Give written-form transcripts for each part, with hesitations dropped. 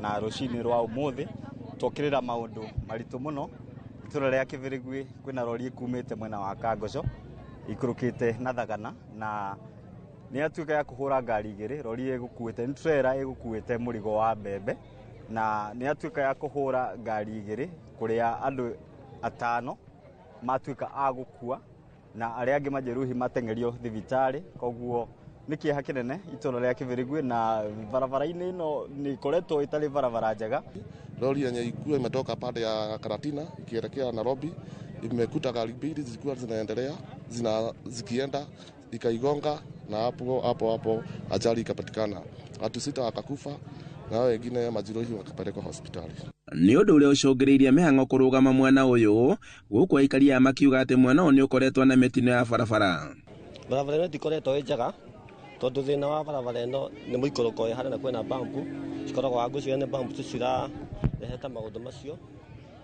na rucini rwa umuthi tokirira maundu maritu muno itura ria Kibirigwi kwina rori ikumite mwena wa Kangoco ikurukite na Thagana na ni atuika ya kuhura ngari igiri rori igukuite ni trailer igukuite murigo wa mbembe na ni atuika ya kuhura ngari igiri kuria andu atano matuika agukua na aria angi majeruhi matengerio thibitari koguo niki hakinene itura ria Kibirigwi na barabara-ini ino ni koretwo itari barabara njega. Lori yenye ilikuwa imetoka pande ya Karatina ikielekea Nairobi imekuta gari mbili zilikuwa zinaendelea zikienda ikaigonga na hapo ajali ikapatikana. Watu 6 wakakufa na wengine majeruhi wakapelekwa hospitali. Ni undu uria ucungiriirie mihango kurugama mwena uyu guku aikaria makiuga ati mwena uyu ukoretwo na mitino ya barabara. Barabara ino tikoretwo njega tondu thina wa barabara ino ni muikoroko ya harana kwena bambu cikoragwo agucio ne bambu tucira reheta maundu macio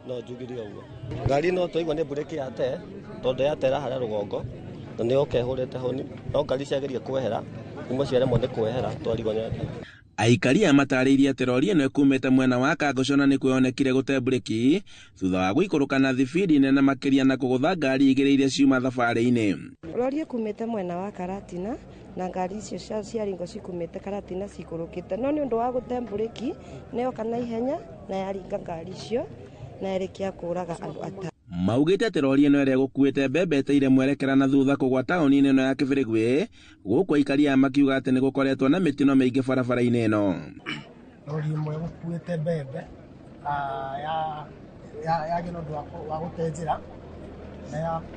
no njugirio uguo. Ngari no toigwa ni bureki yate tondu yatera haria rugongo na ni okehurite honi no ngari ciageria kwehera kuma ciaremwo ni kwehera twarigwo ni Aikaria matariirie ati rori ino ikumite mwena wa Kangoco na ni kwonekire gute bureki thutha wa guikuruka na thibidi nene makiria na kugutha ngari igiri iria ciuma thabari-ini. Rori ikumite mwena wa Karatina na ngari icio cia ringo cikumite Karatina cikurukite no ni undu wa gute bureki neo kana ihenya na yaringa ngari icio na erekia kuraga andu ata. Maugite ati rori ino ire gukuite mbembe eteire mwerekera na thutha kugwa tauni-ini ino ya Kibirigwi guku aikaria makiuga ati ni gukoretwo na mitino maingi barabara-ini ino. Rori imwe gukuite mbembe ya gino wa gutejera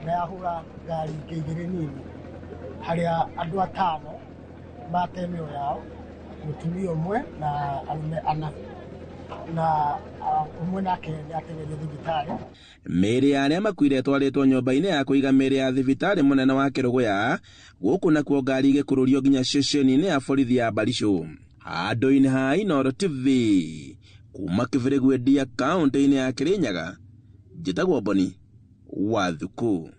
na yahura ngari igiri nini haria andu atano matemio yao mutumia umwe na arume ana na umwe nake atengerio thibitari. Mĩĩrĩ ya arĩa makuire twaritwo nyũmba-inĩ ya kũiga mĩĩrĩ ya thibitari munene wa Kĩrũgũya gũkũ nakuo ngari igĩkũrũrio nginya ceceni-inĩ ya borithi ya Barisho. Handũ-inĩ ha Inooro TV kuma Kĩbirigwi Ndia kaunti-inĩ ya Kirinyaga njĩtagwo Boni Wathuku.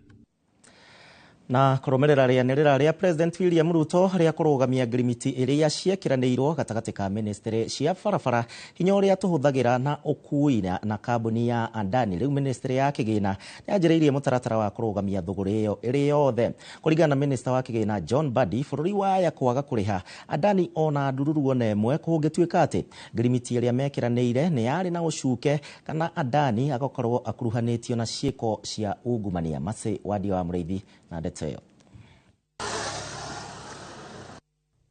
Na kuromerera rĩanĩrĩra rĩa President William Ruto rĩa kũrũgamia ngirimiti iria ciĩkiranĩirwo gatagatĩ ka ministry cia barabara hinya ũrĩa tũhũthagĩra na ũkui na kambuni ya Adani. Rĩu ministry ya kĩgĩna nĩyanjĩrĩirie mũtaratara wa kũrũgamia thũgũrĩ ĩyo ĩrĩ yothe. Kũringana na minister wa kĩgĩna John Mbadi, bũrũri waya kwaga kũrĩha Adani ona ndururu ona ĩmwe kũngĩtuĩka atĩ ngirimiti ĩrĩa mekiranĩire nĩ yarĩ na ũcuke kana Adani agakorwo akuruhanĩtio na ciĩko cia ungumania. Mase Wadia wa Mũrĩithi na Deteo.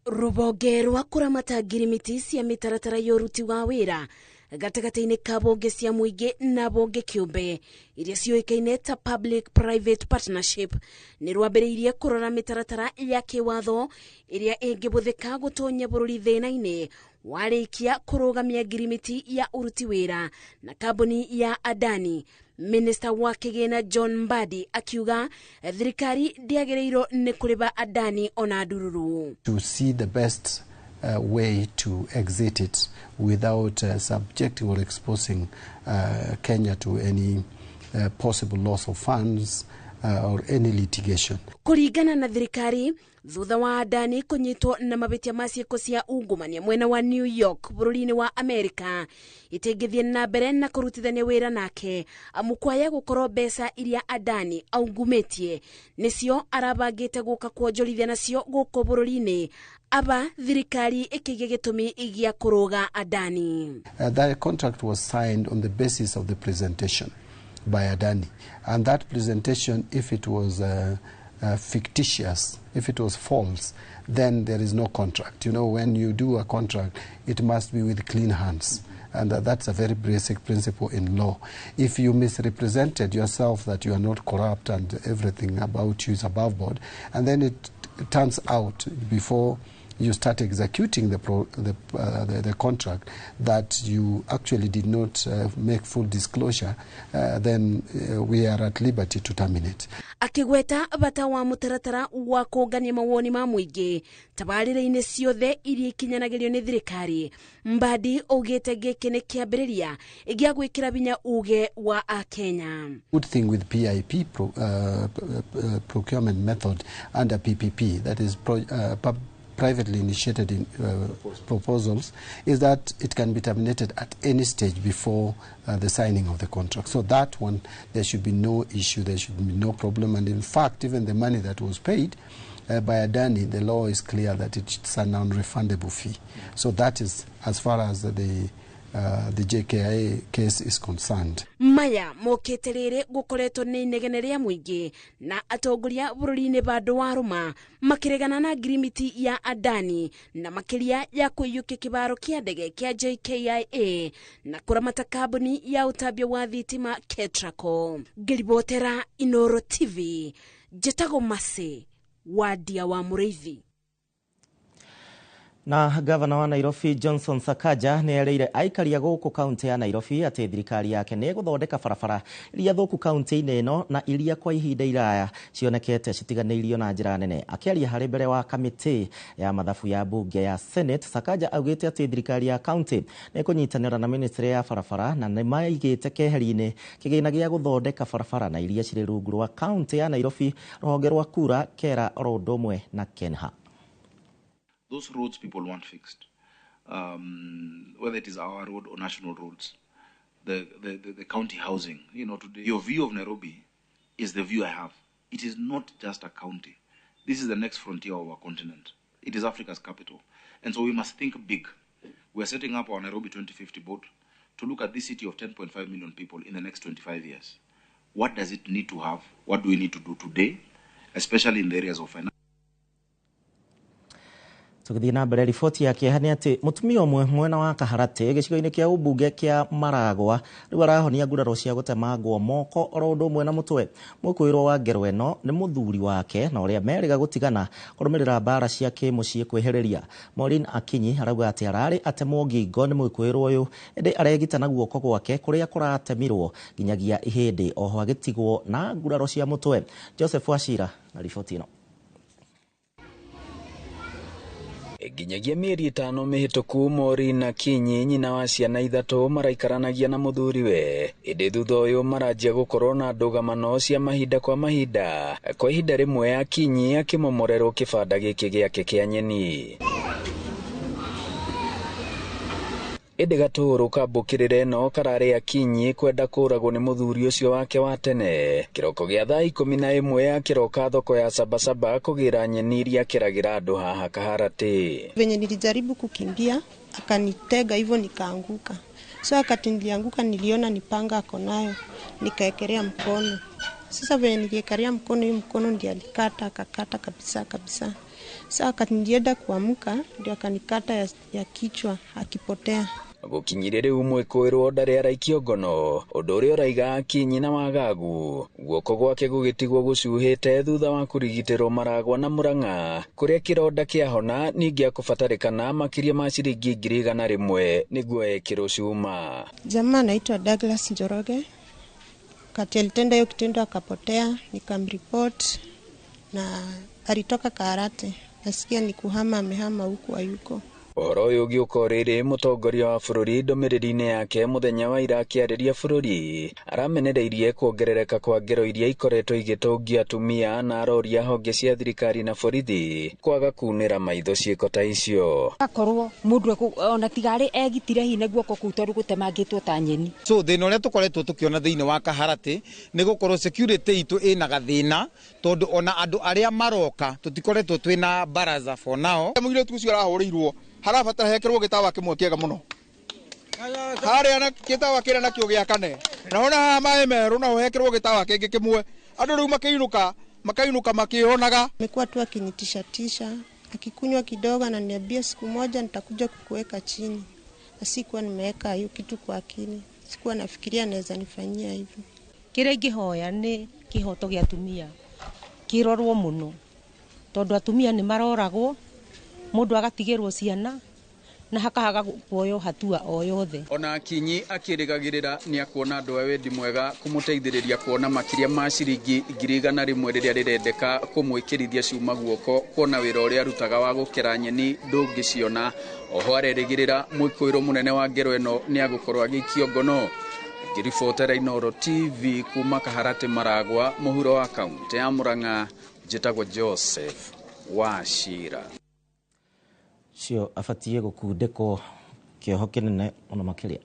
Rũhonge rwa kũramata ngirimiti cia mĩtaratara ya ũruti wa wĩra gatagatĩ-inĩ ka honge cia mũingĩ na honge kĩũmbe iria ciũĩkaine ta public private partnership nĩ rwambĩrĩirie kũrora mĩtaratara ya kĩwatho ĩrĩa ĩngĩhũthĩka gũtonya bũrũri thĩna-inĩ warĩkia kũrũgamia ngirimiti ya ũruti wĩra na kambuni ya Adani. Minister wa kĩgĩna John Mbadi akiuga thirikari ndĩagĩrĩirwo nĩ kũrĩha Adani ona ndururu. To see the best way to exit it without subjecting or exposing Kenya to any possible loss of funds or any litigation. Kũringana na thirikari, thutha wa Adani kunyitwo na mabitia ma ciĩko cia ungumania mwena wa New York bũrũri-inĩ wa Amerika, itingĩthiĩ na mbere na kũrutithania wĩra nake amukwaya gũkorwo mbeca iria Adani aungumĩtie nĩcio arabangĩte gũka kuonjorithia nacio gũkũ bũrũri-inĩ. Aba thirikari ĩkĩgĩa gĩtũmi gĩa kũrũga Adani. The contract was signed on the basis of the presentation by Adani, and that presentation, if it was fictitious, if it was false, then there is no contract. You know, when you do a contract, it must be with clean hands. And that's a very basic principle in law. If you misrepresented yourself that you are not corrupt and everything about you is above board, and then it turns out before you start executing the contract that you actually did not make full disclosure, then we are at liberty to terminate. Akigweta bata wa mũtaratara wa kũngania mawoni ma mũingĩ tabarĩra-inĩ ciothe iria ikinyanagĩrio nĩ thirikari. Mbadi augĩte gĩkĩ nĩ kĩambĩrĩria gĩa gwĩkĩra binya uge wa Akenya. Good thing with PIP procurement method under PPP, that is privately initiated proposals is that it can be terminated at any stage before the signing of the contract. So that one, there should be no issue, there should be no problem. And in fact, even the money that was paid by Adani, the law is clear that it's a non-refundable fee. So that is as far as the JKIA case is concerned. Maya moketerere gukoretwo ni inegene ria muingi na atongoria bururi-ini bandu wa Ruma makiregana na ngirimiti ya Adani na makiria ya kuiyukia kibaro kia ndege kia JKIA na kuramata kambuni ya utambia wa thitima Ketraco. Ngiribotera Inooro TV, Jetago Mase, Wadia wa Mureithi. Na gavana wa Nairobi Johnson Sakaja ni ereire aikaria guku kaunti ya Nairobi ati thirikari yake ni guthondeka barabara iria thuku kaunti-ini ino na iria kwa ihinda iraya cionekete citiganeirio na njira nene. Akiaria hari mbere wa kamiti ya mathabu ya bunge ya Senate, Sakaja augite ati thirikari ya kaunti ni kunyitanira na ministry ya barabara na ni maigite keheri-ini kigina gia guthondeka barabara na iria ciri rungu rwa kaunti ya Nairobi ruhonge rwa Kura, Kera, Orodomwe na Kenha. Those roads people want fixed, whether it is our road or national roads, the county housing. You know, today your view of Nairobi is the view I have. It is not just a county. This is the next frontier of our continent. It is Africa's capital. And so we must think big. We are setting up our Nairobi 2050 board to look at this city of 10.5 million people in the next 25 years. What does it need to have? What do we need to do today, especially in the areas of finance? Tukithii na mbere riboti yake hani ati mutumia umwe mwena wa Kaharati gicigo-ini kia ubunge kia Maragwa riu arahonia nguraro cia gutemangwo moko orondo umwe na mutwe. Mukwirwo wa ngero eno ni muthuri wake na uria meriga gutigana kurumirira mbara cia kimucii kwihiriria. Maureen Akinyi arauga ati arari atemwo ngingo ni mukwirwo uyu indi aregitana guoko gwake kuria kuratemirwo nginyagia ihindi oho agitigwo na nguraro cia mutwe. Joseph Wachira na riboti ino. Ginyagia mieri 5 mihituku Maureen Akinyi nyina wa ciana ithatu maraikaranagia na muthuriwe indi thutha uyu maranjia gukorwo na ndugamano cia mahinda kwa mahinda. Kwa ihinda rimwe Akinyi akimomorerwo kibanda giki giake kia nyeni. Indi gaturu kabukirire no karare Akinyi kwenda kuragwo ni muthuri ucio wake wa tene. Kiroko gia thaa 11 akiroka thoko ya Sabasaba kugira nyeni iria kiragira andu haha Kaharati. Venye nilijaribu kukimbia akanitega hivyo nikaanguka. So wakati nilianguka niliona nipanga ako nayo nikaekelea mkono. Sasa venye niliekelea mkono, hiyo mkono ndiye alikata akakata kabisa. Sasa wakati nilienda kuamka ndio akanikata ya kichwa akipotea. Gukinyirire umwe kwirwo ndari araikio ngono undu uria uraiga Akinyi na wagagu guoko gwake gugitigwo gucuhite thutha wa kurigitirwo Maragwa na Murang'a kuria kironda kiahona ningi akubatarikana makiria ma ciringi 100 niguo ekirwo cuma. Jamaa anaitwa Douglas Njoroge kati alitenda hiyo kitendo akapotea, nikamreport na alitoka Kaharati. Nasikia ni kuhama amehama huku ayuko. Uhoro uyu ugiukorire mutongoria wa bururi ndumiriri-ini yake muthenya wa ira akiariria bururi aramenereirie kuongerereka kwa ngero iria ikoretwo igitungia atumia na aroria honge cia thirikari na borithi kwaga kunira maitho ciiko ta icio. Akorwo mundu ona tigari egitire hi neguo koku tondu gutemangitwo ta nyeni. So thina uria tukoretwo tukiona thiini wa Kaharati ni gukorwo security itu ina gathina tondu ona andu aria maroka tutikoretwo twina baraza for now. Mugire tucio arahuriirwo harabatara hekerwo gitawa kimwe kiega muno haria na gitawa kira nakio giakane na ona mae meru na hekerwo gitawa kingi kimwe andu riu makainuka makihonaga. Amekuwa tu akinitisha akikunywa kidogo na niambia siku moja nitakuja kukuweka chini. Sikuwa nimeweka hiyo kitu kwa akili, sikuwa nafikiria naweza nifanyia hivyo. Kire ngihoya ni kihoto gia atumia kirorwo muno tondu atumia ni maroragwo mundu agatigirwo ciana na hakahaga kuoyo hatua o yothe. Ona Akinyi akirigagirira ni akuona andu a wendi mwega kumuteithiriria kuona makiria ma ciringi 100 riria rirendeka kumwikirithia ciuma guoko kuona wira uria arutaga wa gukera nyeni ndungiciona. Oho arerigirira mwikoiro munene wa ngero eno ni agukorwo agikio ngono. Ngiribotera Inooro TV kuma Kaharati Maragwa muhuro wa kaunti ya Murang'a, njitagwo Joseph Wachira. cio abatie gukundĩkwo kĩoho kĩnene mũno makĩria.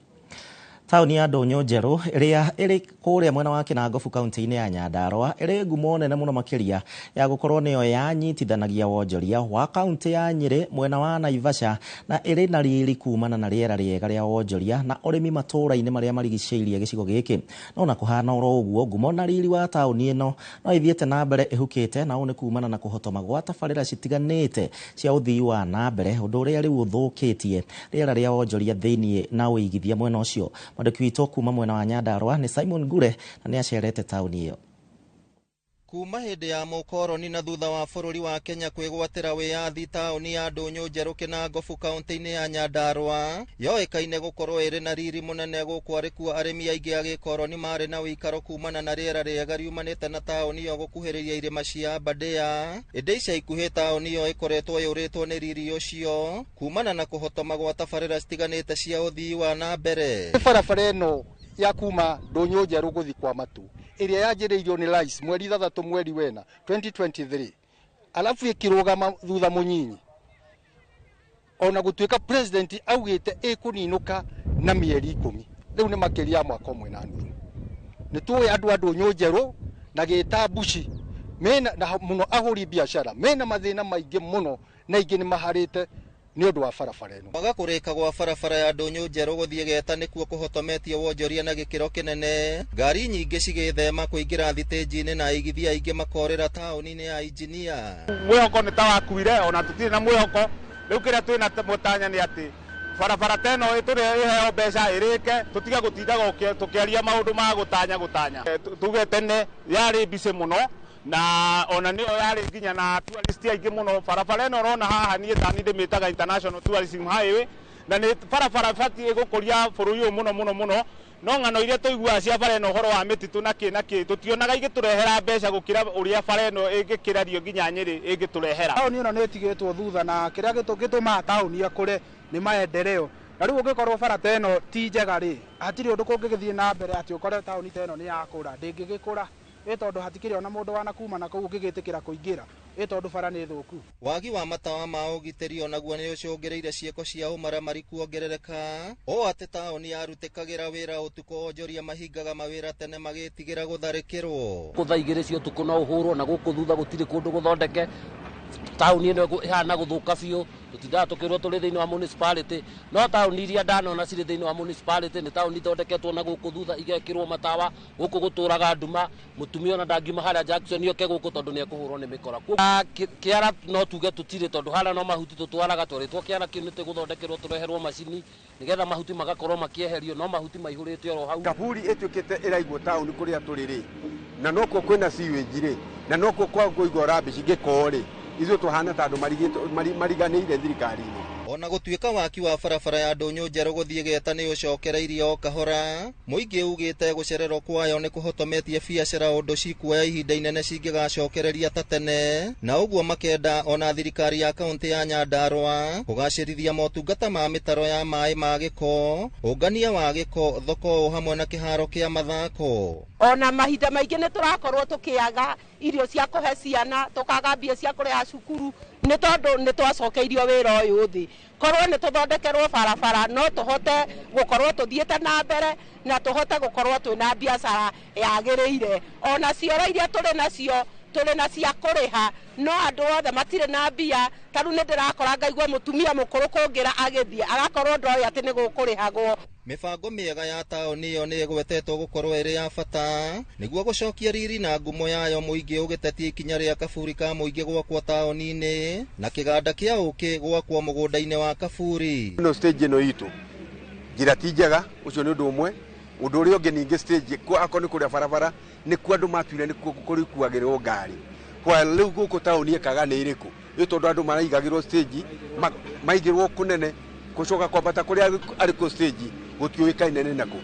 Taũni ya Ndũnyũ Njerũ ĩrĩa ĩrĩ kũrĩa mwena wa Kinangofu kaunti-inĩ ya Nyandarua ĩrĩ ngumo nene mũno makĩria ya gũkorwo nĩyo yanyitithanagia wonjoria wa kaunti ya Nyĩrĩ mwena wa Naivasha na ĩrĩ na riri kumana na rĩera rĩega rĩa wonjoria na ũrĩmi matũũra-inĩ marĩa marigicĩirie gĩcigo gĩkĩ. No na kũhana oro ũguo ngumo na riri wa taũni ĩno no ithiĩte na mbere ĩhukĩte na ũũ nĩ kumana na kũhotoma gwa tabarĩra citiganĩte cia ũthii wa na mbere ũndũ ũrĩa rĩu ũthũkĩtie rĩera rĩa wonjoria thĩinĩ na ũigithia mwena ũcio. Mwandĩki witũ kuma mwena wa Nyandarua nĩ Simon Ngure na nĩ acerete taũni ĩyo. Kuma hĩndĩ ya mũkoroni na thutha wa bũrũri wa Kenya kwĩgwatĩra wĩyathi, taũni ya Ndũnyũ Njerũ Kinangofu kaunti-inĩ ya Nyandarua yoĩkaine gũkorwo ĩrĩ na riri mũnene gũkũ arĩ kuo arĩmi aingĩ a gĩkoroni marĩ na ũikaro kumana na rĩera rĩega riumanĩte na taũni ĩyo gũkuhĩrĩria irĩma cia Aberdare. Ĩndĩ ica ikuhĩ taũni ĩyo ĩkoretwo yũrĩtwo nĩ riri ũcio kumana na kũhotoma gwa tabarĩra citiganĩte cia ũthii wa na mbere. Barabara ĩno ya kuma Ndũnyũ Njerũ gũthi kwa Matu ĩrĩa yanjĩrĩirio nĩ rais mweri 3 mweri wena 2023 alafu ĩkĩrũgama thutha mũnyinyi ona gũtuĩka president augĩte ĩkũninũka na mĩeri 10 rĩu nĩ makĩria mwaka ũmwe na nuthu. Nĩ tuoĩ andũ a Ndũnyũ Njerũ na gĩta Bushi mena mũno ahũri biashara mena mathĩna maingĩ mũno na ingĩ nĩ maharĩte nĩ ũndũ wa barabara ĩno. Kwaga kũrĩka gwa barabara ya Ndũnyũ Njerũ gũthiĩ Geta nĩkuo kũhotometie wonjoria na gĩkĩro kĩnene. Ngari nyingĩ cigĩthema kũingĩra thitĩnji-inĩ na aigithia aingĩ makorĩra taũni-inĩ ya Injinia. Mwĩhoko nĩ ta wakuire ona tũtirĩ na mwĩhoko. Rĩu kĩrĩa twĩ na mũtanya nĩ atĩ barabara teno ĩtũrĩ ĩheo mbeca ĩrĩke tũtiga gũtindaga tũkĩaria maũndũ ma gũtanya. Tuge tene yarĩ mbice mũno na ona nĩyo yarĩ nginya na tourist aingĩ mũno. Barabara ĩno ũrona haha niĩ tani ndĩmĩtaga International Tourism Highway na nĩ barabara batiĩ gũkũria bũrũri ũyũ mũno. No ng'ano iria tũiguaga cia bara ĩno ũhoro wa mĩtitũ na kĩ tũtionaga igĩtũrehera mbeca gũkĩra ũrĩa bara ĩno ĩngĩkĩrario nginya Nyĩrĩ ĩngĩtũrehera. Taũni ĩno nĩ ĩtigĩtwo thutha na kĩrĩa gĩtũmaga taũni akũre nĩ maendeleo. Na rĩu ũngĩkorwo bara ta ĩno ti njega rĩ, hatirĩ ũndũ kũngĩgĩthiĩ na mbere atĩ ũkore taũni ta ĩno nĩ yakũra, ndĩngĩgĩkũra tondũ hatikĩrĩ ona mũndũ wanakuma na kũu ũngĩgĩtĩkĩra kũingĩra tondũ bara nĩ thũku. Wagi wa matawa ma ũgitĩri onaguo nĩ ũcũngĩrĩire ciĩko cia ũmaramari kuongerereka, o atĩ taũni yarutĩkagĩra wĩra ũtukũ, onjoria mahingaga mawĩra tene magĩtigĩra gũtharĩkĩrwo. Thaa 2 cia ũtukũ no ũhũrwo na gũkũ thutha gũtirĩ kũndũ gũthondeke. Taũni ĩno ĩhana gũthũka biũ, tũtindaga tũkĩrwo tũrĩ thĩinĩ wa municipality, no taũni iria ndanona cirĩ thĩinĩ wa municipality nĩ taũni ithondeketwo na gũkũ thutha igekĩrwo matawa, gũkũ gũtũraga nduma, mũtumia ona ndangiuma harĩa Jackson yoke gũkũ tondũ nĩ ekũhũrwo nĩ mĩkora. Kĩara no tuge tũtirĩ tondũ harĩa no mahuti tũtwaraga, twarĩtwo kĩara kĩu nĩ gũthondekerwo tũreherwo macini nĩgetha mahuti magakorwo makĩeherio, no mahuti maihũrĩte oro hau. Kaburi ĩtuĩkĩte ĩraigwo taũni kũrĩa tũrĩ rĩ, na nokuo kwĩna sewage rĩ, na nokuo kwa kũigwo rubbish gĩkoo rĩ, ithuĩ tũhana ta andũ mariganĩire thirikari-inĩ. Ona gũtuĩka waki wa barabara ya Ndũnyũ Njerũ gũthiĩ Geta nĩ ũcokereirie o kahora, mũingĩ ugĩte gũcererwo kwayo nĩ kũhotometie biacara, ũndũ cikuoya ihinda inene cingĩgacokereria ta tene, na ũguo makenda ona thirikari ya kaunti ya Nyandarua kũgacĩrithia motungata ma mĩtaro ya maĩ ma gĩko, ũngania wa gĩko, thoko o hamwe na kĩharo kĩa mathako. Ona mahinda maingĩ nĩ tũrakorwo tũkĩaga irio cia kũhe ciana, tũkaga mbia cia kũrĩha cukuru nĩ tondũ nĩ twacokeirio wĩra ũyũ thĩ. Korwo nĩ tũthondekerwo barabara no tũhote gũkorwo tũthiĩte na mbere na tũhote gũkorwo twĩna biacara yagĩrĩire. Ona cioro iria tũrĩ nacio tũrĩ na cia kũrĩha, no andũ othe matirĩ na mbia. Tarũ nĩ ndĩrakora ngaigua mũtumia mũkũrũ kũngĩra agĩthiĩ agakorwo ndoĩ atĩ nĩ gũkũrĩhagwo. Mĩbango mĩega ya taũni ĩyo nĩ ĩgwetetwo gũkorwo ĩrĩ ya bata nĩguo gũcokia riri na ngumo yayo, mũingĩ ũgĩtetia ikinya rĩa kaburi ka mũingĩ gwakwo taũni-inĩ na kĩganda kĩa ũkĩ gwakwo mũgũnda-inĩ wa kaburi. Ĩno stage ĩno itũ njĩra ti njega, ũcio nĩ ũndũ ũmwe. Ũndũ ũrĩa ũngĩ ningĩ stage akorwo nĩ kũrĩa barabara nĩkuo andũ matuire nĩkuo kũrĩkuagĩrwo ngari. Kwa rĩu gũkũ taũni ĩkaga nĩ ĩrĩkũ? Nĩ tondũ andũ maraigagĩrwo stage maigĩrwo kũnene gũcoka kwambata kũrĩa arĩkũ stage gũtiũĩkaine nĩ nakũ.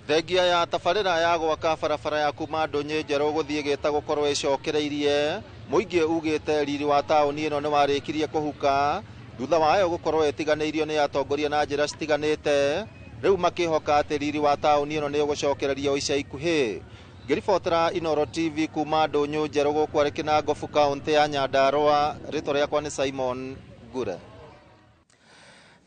Thengia ya tabarĩra ya gwaka barabara ya kuma Ndũnyũ Njerũ gũthiĩ Geta gũkorwo ĩcokereirie, mũingĩ ugĩte riri wa taũni ĩno nĩ warĩkirie kũhuka thutha wayo gũkorwo ĩtiganĩirio nĩ atongoria na njĩra citiganĩte. Rĩu makĩhoka atĩ riri wa taũni ĩno nĩ ũgũcokereria ica ikuhĩ. Ngĩribotera Inooro TV kuma Ndũnyũ Njerũ gũkũ arĩ Kinangofu kaunti ya Nyandarua, rĩtwa rĩakwa nĩ Simon Ngure.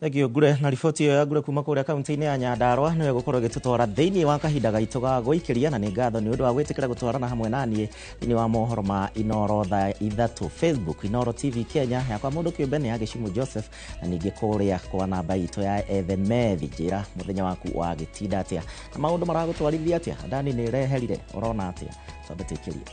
Thegio Ngure na riboti iyo ya Ngure kuma kuria kaunti-inĩ ya Nyandarua nĩwe gũkorwo gĩtũtwara thĩinĩ wa kahinda gaitũ ga gũikĩria na nĩ ngatho nĩ ũndũ wa gwĩtĩkĩra gũtwarana hamwe naniĩ thĩinĩ wa mohoro ma Inoro thaa ithatũ. Facebook Inoro TV Kenya yakwa mũndũ kĩũmbe nĩ ya Gĩcimu Joseph na ningĩ kũrĩa kwa namba itũ ya Ethemethi. Njĩra mũthenya waku wa gĩtinda atĩa na maũndũ maragũtwarithia atĩa, Adani nĩ reherire, ũrona atĩa? Twambe tũkĩrie.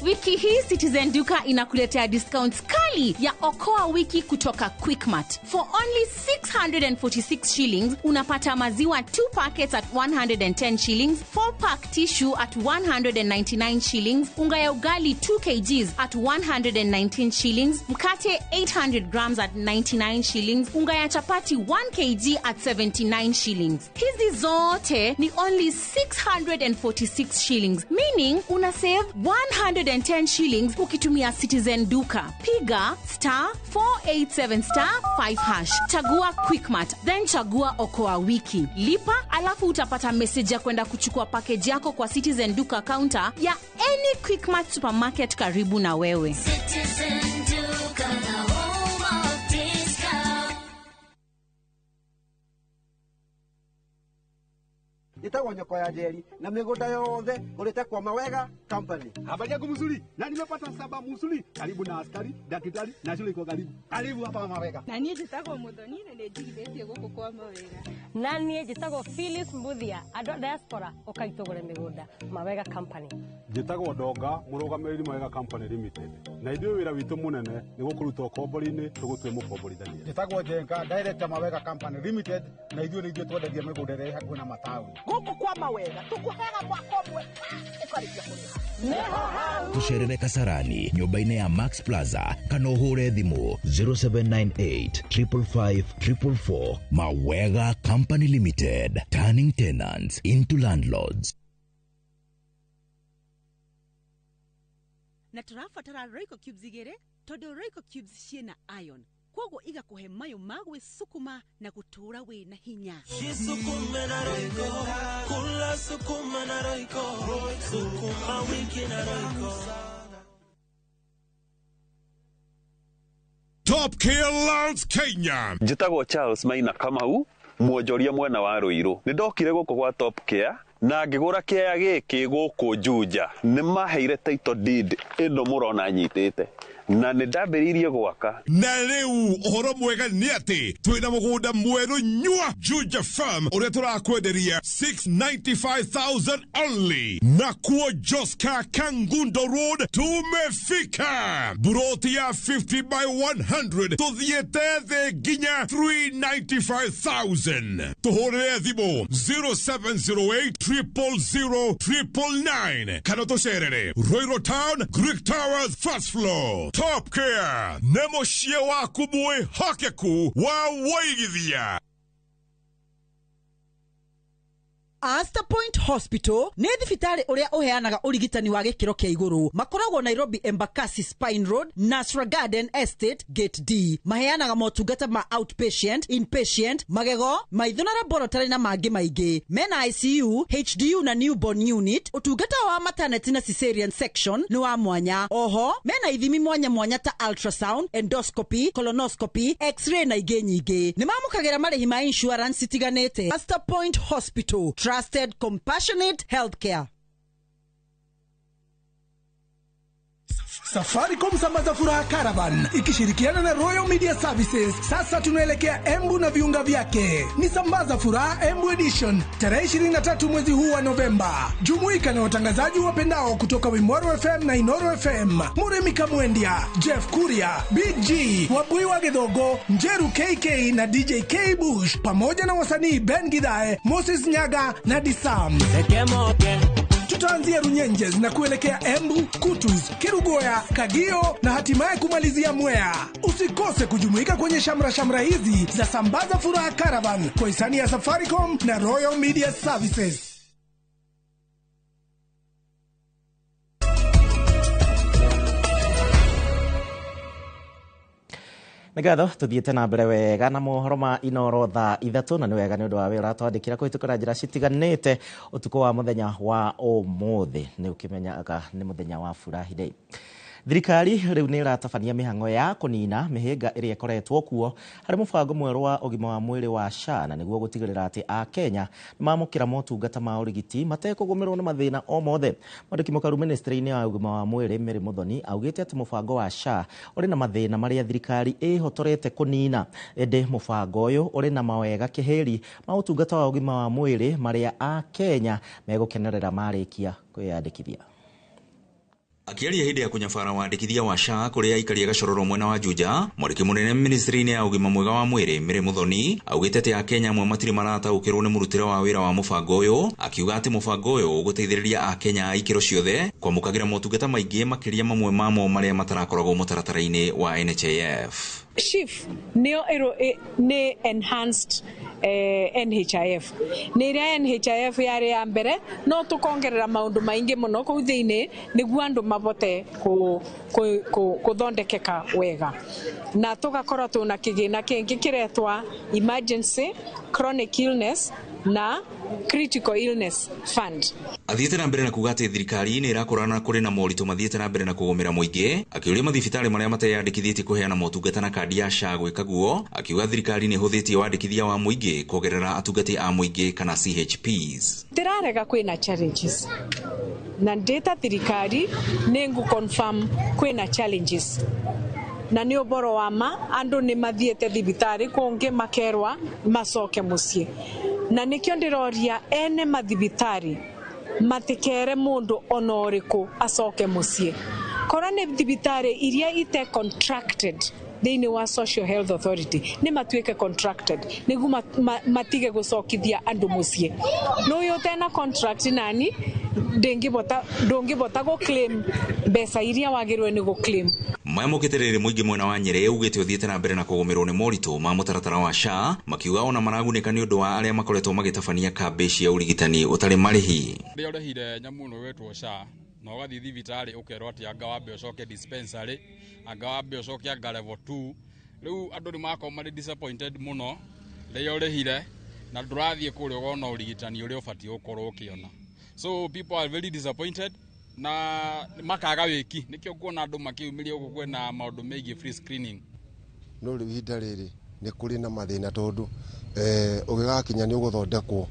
Wiki hii Citizen Duka inakuletea discounts kali ya Okoa wiki kutoka Quickmart. For only 646 shillings, unapata maziwa 2 packets at 110 shillings, 4 pack tissue at 199 shillings, unga ya ugali 2 kgs at 119 shillings, mkate 800 grams at 99 shillings, unga ya chapati 1 kg at 79 shillings. Hizi zote ni only 646 shillings, meaning una save 110 shillings ukitumia Citizen Duka. Piga *487*5#. Chagua Quickmart, then chagua Okoa wiki. Lipa, alafu utapata message ya kwenda kuchukua package yako kwa Citizen Duka counter ya any Quickmart supermarket karibu na wewe. Citizen Duka, the home of discount. Itawa nyoko ya jeri na migunda yothe ulete kwa Mawega Company. Habari yangu mzuri. Na nimepata saba mzuri. Karibu na askari, daktari na shule iko karibu. Karibu hapa Mawega. Na niĩ njĩtagwo Muthoni na nĩ njigithĩtie gũkũ kwa Mawega. Na niĩ njĩtagwo Phyllis Mbuthia, andũ diaspora ũkaitũgũre mĩgũnda Mawega Company. Njĩtagwo Ndonga, mũrũgamĩrĩri Mawega Company Limited. Na ithuĩ wĩra witũ mũnene nĩ gũkũruta ũkombori-inĩ tũgũtue mũkomborithania. Njĩtagwo Njenga, director Mawega Company Limited, na ithuĩ nĩ ithuĩ twendagia mĩgũnda ĩrĩa hakuhĩ na mataũni. Gũkũ kwa Mawega tũkũheaga mwaka ũmwe ũkarĩkia kũrĩha. Tucerere Kasarani, nyũmba-inĩ ya Max Plaza, kana ũhũre thimũ 0798 555 444. Mawega Company Limited, turning tenants into landlords. Na tũrabatara Royco Cubes igĩrĩ tondũ Royco Cubes ciĩna iron, kwoguo igakũhe mayo ma gwĩsukuma na gũtũũra wĩna hinya. Sukuma na Royco, kula sukuma na Royco, sukuma wiki na Royco. Top Gear Lands Kenya. Njĩtagwo Charles Maina Kamau, mwonjoria mwena wa Ruiru. Nĩndokire gũkũ gwa Top Gear na ngĩgũra kĩaya gĩkĩ gũkũ Juja. Nĩ maheire title deed ĩno mũrona nyitĩte. Na nĩndambĩrĩirie gwaka. Na rĩu ũhoro mwega nĩ atĩ twĩna mũgũnda mwerũ nyua Juja Farm ũrĩa tũrakwenderia 695,000 only. Na kuo Joska Kangundo Road tumefika. Buroti ya 50 by 100 tuthiĩte thĩ nginya 395,000. Tũhũrĩre thimũ 0708 000 999 kana tũcerere Ruiru Town, Greek Towers, first floor. Top Gear, nemo shie waku mwe hakeku wa waigithia. Asta Point Hospital nĩ thibitarĩ ũrĩa ũheanaga ũrigitani wa gĩkĩro kĩa igũrũ. Makoragwo Nairobi Embakasi Spine Road, Nasra Garden Estate, Gate D. Maheanaga motungata ma outpatient, inpatient, magego, maitho na laboratory na mangĩ maingĩ. Mena ICU, HDU na newborn unit. Ũtungata wa maternity na cesarean section nĩ wa mwanya. Oho, mena ithimi mwanya mwanya ta ultrasound, endoscopy, colonoscopy, x-ray na ingĩ nyingĩ. Nĩ mamũkagĩra marĩhi ma insurance itiganĩte. Asta Point Hospital. Trusted, compassionate healthcare. Safaricom Sambaza Furaha Caravan ikishirikiana na Royal Media Services. Sasa tunaelekea Embu na viunga vyake. Ni Sambaza Furaha Embu Edition tarehe 23 mwezi huu wa Novemba. Jumuika na watangazaji wapendao kutoka Wimoro FM na Inoro FM, Muremi Kamwendia, Jeff Kuria, Big G, Wabui wa Githogo, Njeru KK na DJ K Bush, pamoja na wasanii Ben Gidae, Moses Nyaga na Disam. Tutaanzia Runyenjes na kuelekea Embu, Kutus, Kirugoya, Kagio na hatimaye kumalizia Mwea. Usikose kujumuika kwenye shamra hizi za Sambaza Furaha Caravan kwa hisani ya Safaricom na Royal Media Services. Nigatho tuthiete na mbere wega na mohoro ma inoro thaa 3 na ni wega ni undu wa wira twandikira kuhitukira njira citiganite utuko wa muthenya wa umuthi ni ukimenyaga ni muthenya wa furahi day. Thirikari riu ni iratabania mihango ya kunina mihinga iria ikoretwo kuo hari mubango mweru wa ugima wa mwiri wa SHA na niguo gutigirira ati a Kenya mamukira motungata ma urigiti matekugumirwo ni mathina o mothe. Mwandiki mukaru ministry-ini wa ugima wa mwiri Mary Muthoni augite ati mubango wa SHA uri na mathina maria thirikari ihotorete kunina ende mubango uyu uri na mawega kiheri ma utungata wa ugima wa mwiri maria a Kenya megukenerera marikia kwiyandikithia. Akiaria hindi ya kunyabara wandikithia wa SHA kuria aikari gacororo mwena wa Juja, mwandiki munene ministry-ini ya ugima mwega wa mwiri Mary Muthoni augite ati a Kenya amwe matiri marataukirwo ni murutire wa wira wa mubango uyu, akiuga ati mubango uyu uguteithiriria a Kenya ikiro ciothe kwamukagira motungata maingi makiria mamwe mamo maria matarakoragwo mutaratara-ini wa NHIF. SHIF ni enhanced NHIF niria NHIF yari ya mbere no tukongerera maundu maingi muno ku thiini niguo andu mabote kuthondekeka wega na tugakorwo tuna kigina kingi kiretwa emergency chronic illness na critical illness fund. Athiete na mbere na kuga ati thirikari ni irakorana kuri na morito mathiete na mbere na kugomera muingi, akiuria mathibitari maria mateyandikithĩtie kuheana motungata na kadi ya SHA gwika guo, akiuga thirikari ni huthitie wandikithia wa muingi kugerera atungati a muingi kana CHPs. Tirarega kwina challenges na data thirikari ni ngu confirm kwina challenges na ni uboro wa ma andu ni mathiete thibitari kungi makerwa macoke mucie na nikyo ndiroria ene mathibitari matikere mundu onoriku acoke mucie kora ni thibitari iria ite contracted thiini wa Social Health Authority ni matuike contracted nigu matige gucokithia andu mucie no yo tena contract nani ndungibota go claim besa iria wagirwe ni go claim. Maemukiterere muingi mwena wa Nyeri ugite uthiete na mbere na kugomerwo ni morito ma mutaratara wa SHA, makiuga ona maraguneka ni undu wa aria makoretwo magitabania kambeshi ya urigitani utari marihi. Ria urehire nyamu no wetwo SHA no gathi thibitari ukerwo ati anga wambe ucoke dispensary anga wambe ucoke anga level 2 riu andu ni makoma disappointed muno ria urehire na ndurathie kuri wona urigitani uri ubati ukorwo ukiona, so people are very disappointed na makaga wiki nikyo kuona andu makiumiria ugu kwena maundu megie free screening no riu hinda riri ni kuri na mathina tondu ugigakinya ni uguthondekwo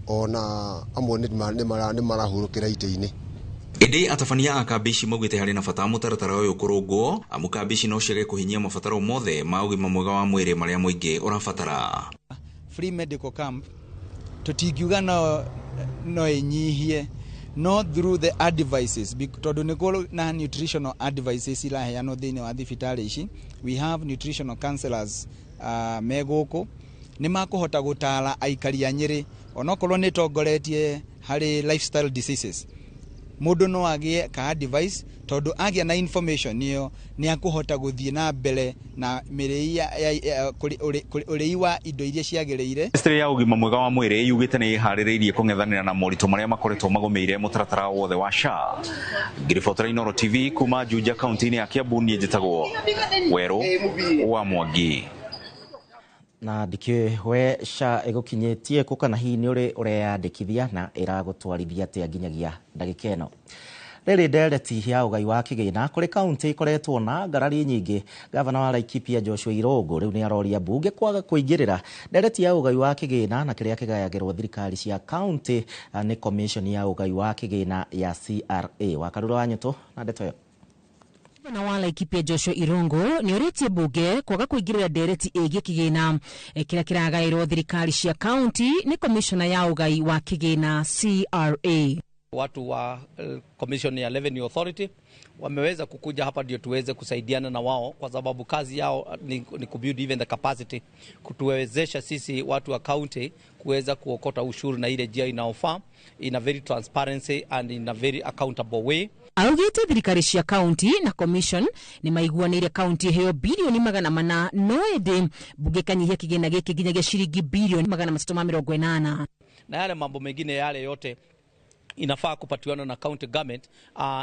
ona amwe ni marahurukira ite-ini. Indi atabania a kambishi maugite hari na bata mutaratara uyu kurungwo amu kambishi no ciage kuhinyia mabataro mothe ma ugima mwega wa mwiri maria muingi urabatara. Free medical camp tutingiuga no inyihie no through the advices tondu niko na nutritional advices iraheanwo thiini wa thibitari ici. We have nutritional counselors meguku ni makuhota gutara aikari a Nyeri onokorwo ni tongoretie hari lifestyle diseases mundu no agie ka advice tondu agia na information niyo ni akuhota guthie na mbere na mirei urei wa indo iria ciagereire. Ministry ya ugima mwega wa mwiri yugite ni haririirie kungethanira na morito maria makoretwo magomeire mutaratara wothe wa SHA. Ngiribotera Inoro TV kuma Juja county-ini ya Kiambu ni njitagwo Weru wa Mwangi. Na ndikwe we SHA igukinyetie ku kana hi ni uri ureyandikithia na iragutwarithia atia nginyagia ndagika ino. Riri ndereti ya ugai wa kigina kuri county ikoretwo na ngarari nyingi. Gavana wa Laikipia Joshua Irungu riu ni aroria bunge kwaga kuingirira ndereti ya ugai wa kigina na kiria kigayagirwo thirikari cia county ni commission ya ugai wa kigina ya CRA. Wakarura wa Nyuto na ndeto yo. Gavana wa Laikipia Joshua Irungu ni oritie bunge kwaga kuingirira ndereti igi kigina kiria kiragairwo thirikari cia county ni commissioner ya ugai wa kigina CRA. Watu wa Commission ya Revenue Authority wameweza kukuja hapa ndio tuweze kusaidiana na wao kwa sababu kazi yao ni kubuild even the capacity kutuwezesha sisi watu wa county kuweza kuokota ushuru na ile njia inaofaa in a very transparency and in a very accountable way. Augite thirikari cia county na commission ni maiguanire county hiyo bilioni 400 no ende bunge kanyihia kigina giki ginyagia shilingi bilioni 380. Na yale mambo mengine yale yote inafaa kupatiwana na county government.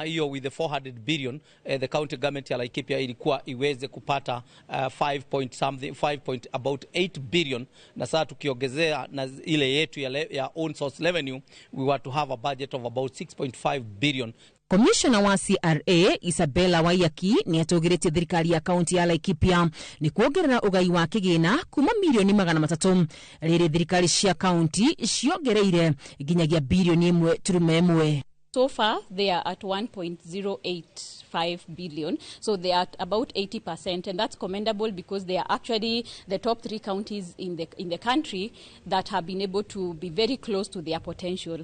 Hiyo with the 400 billion the county government ya Laikipia ilikuwa iweze kupata 5.8 billion, na sasa tukiongezea na ile yetu ya own source revenue, we were to have a budget of about 6.5 billion. Commissioner wa CRA Isabella Waiyaki ni atogeretie thirikari ya kaunti ya Laikipia ni kuongerera ugai wa kigina kuma milioni 300 riri thirikari cia kaunti ciongereire ginyagia bilioni 1.1. So far, they are at 1.085 billion. So they are at about 80%, and that's commendable because they are actually the top 3 counties in the country that have been able to be very close to their potential.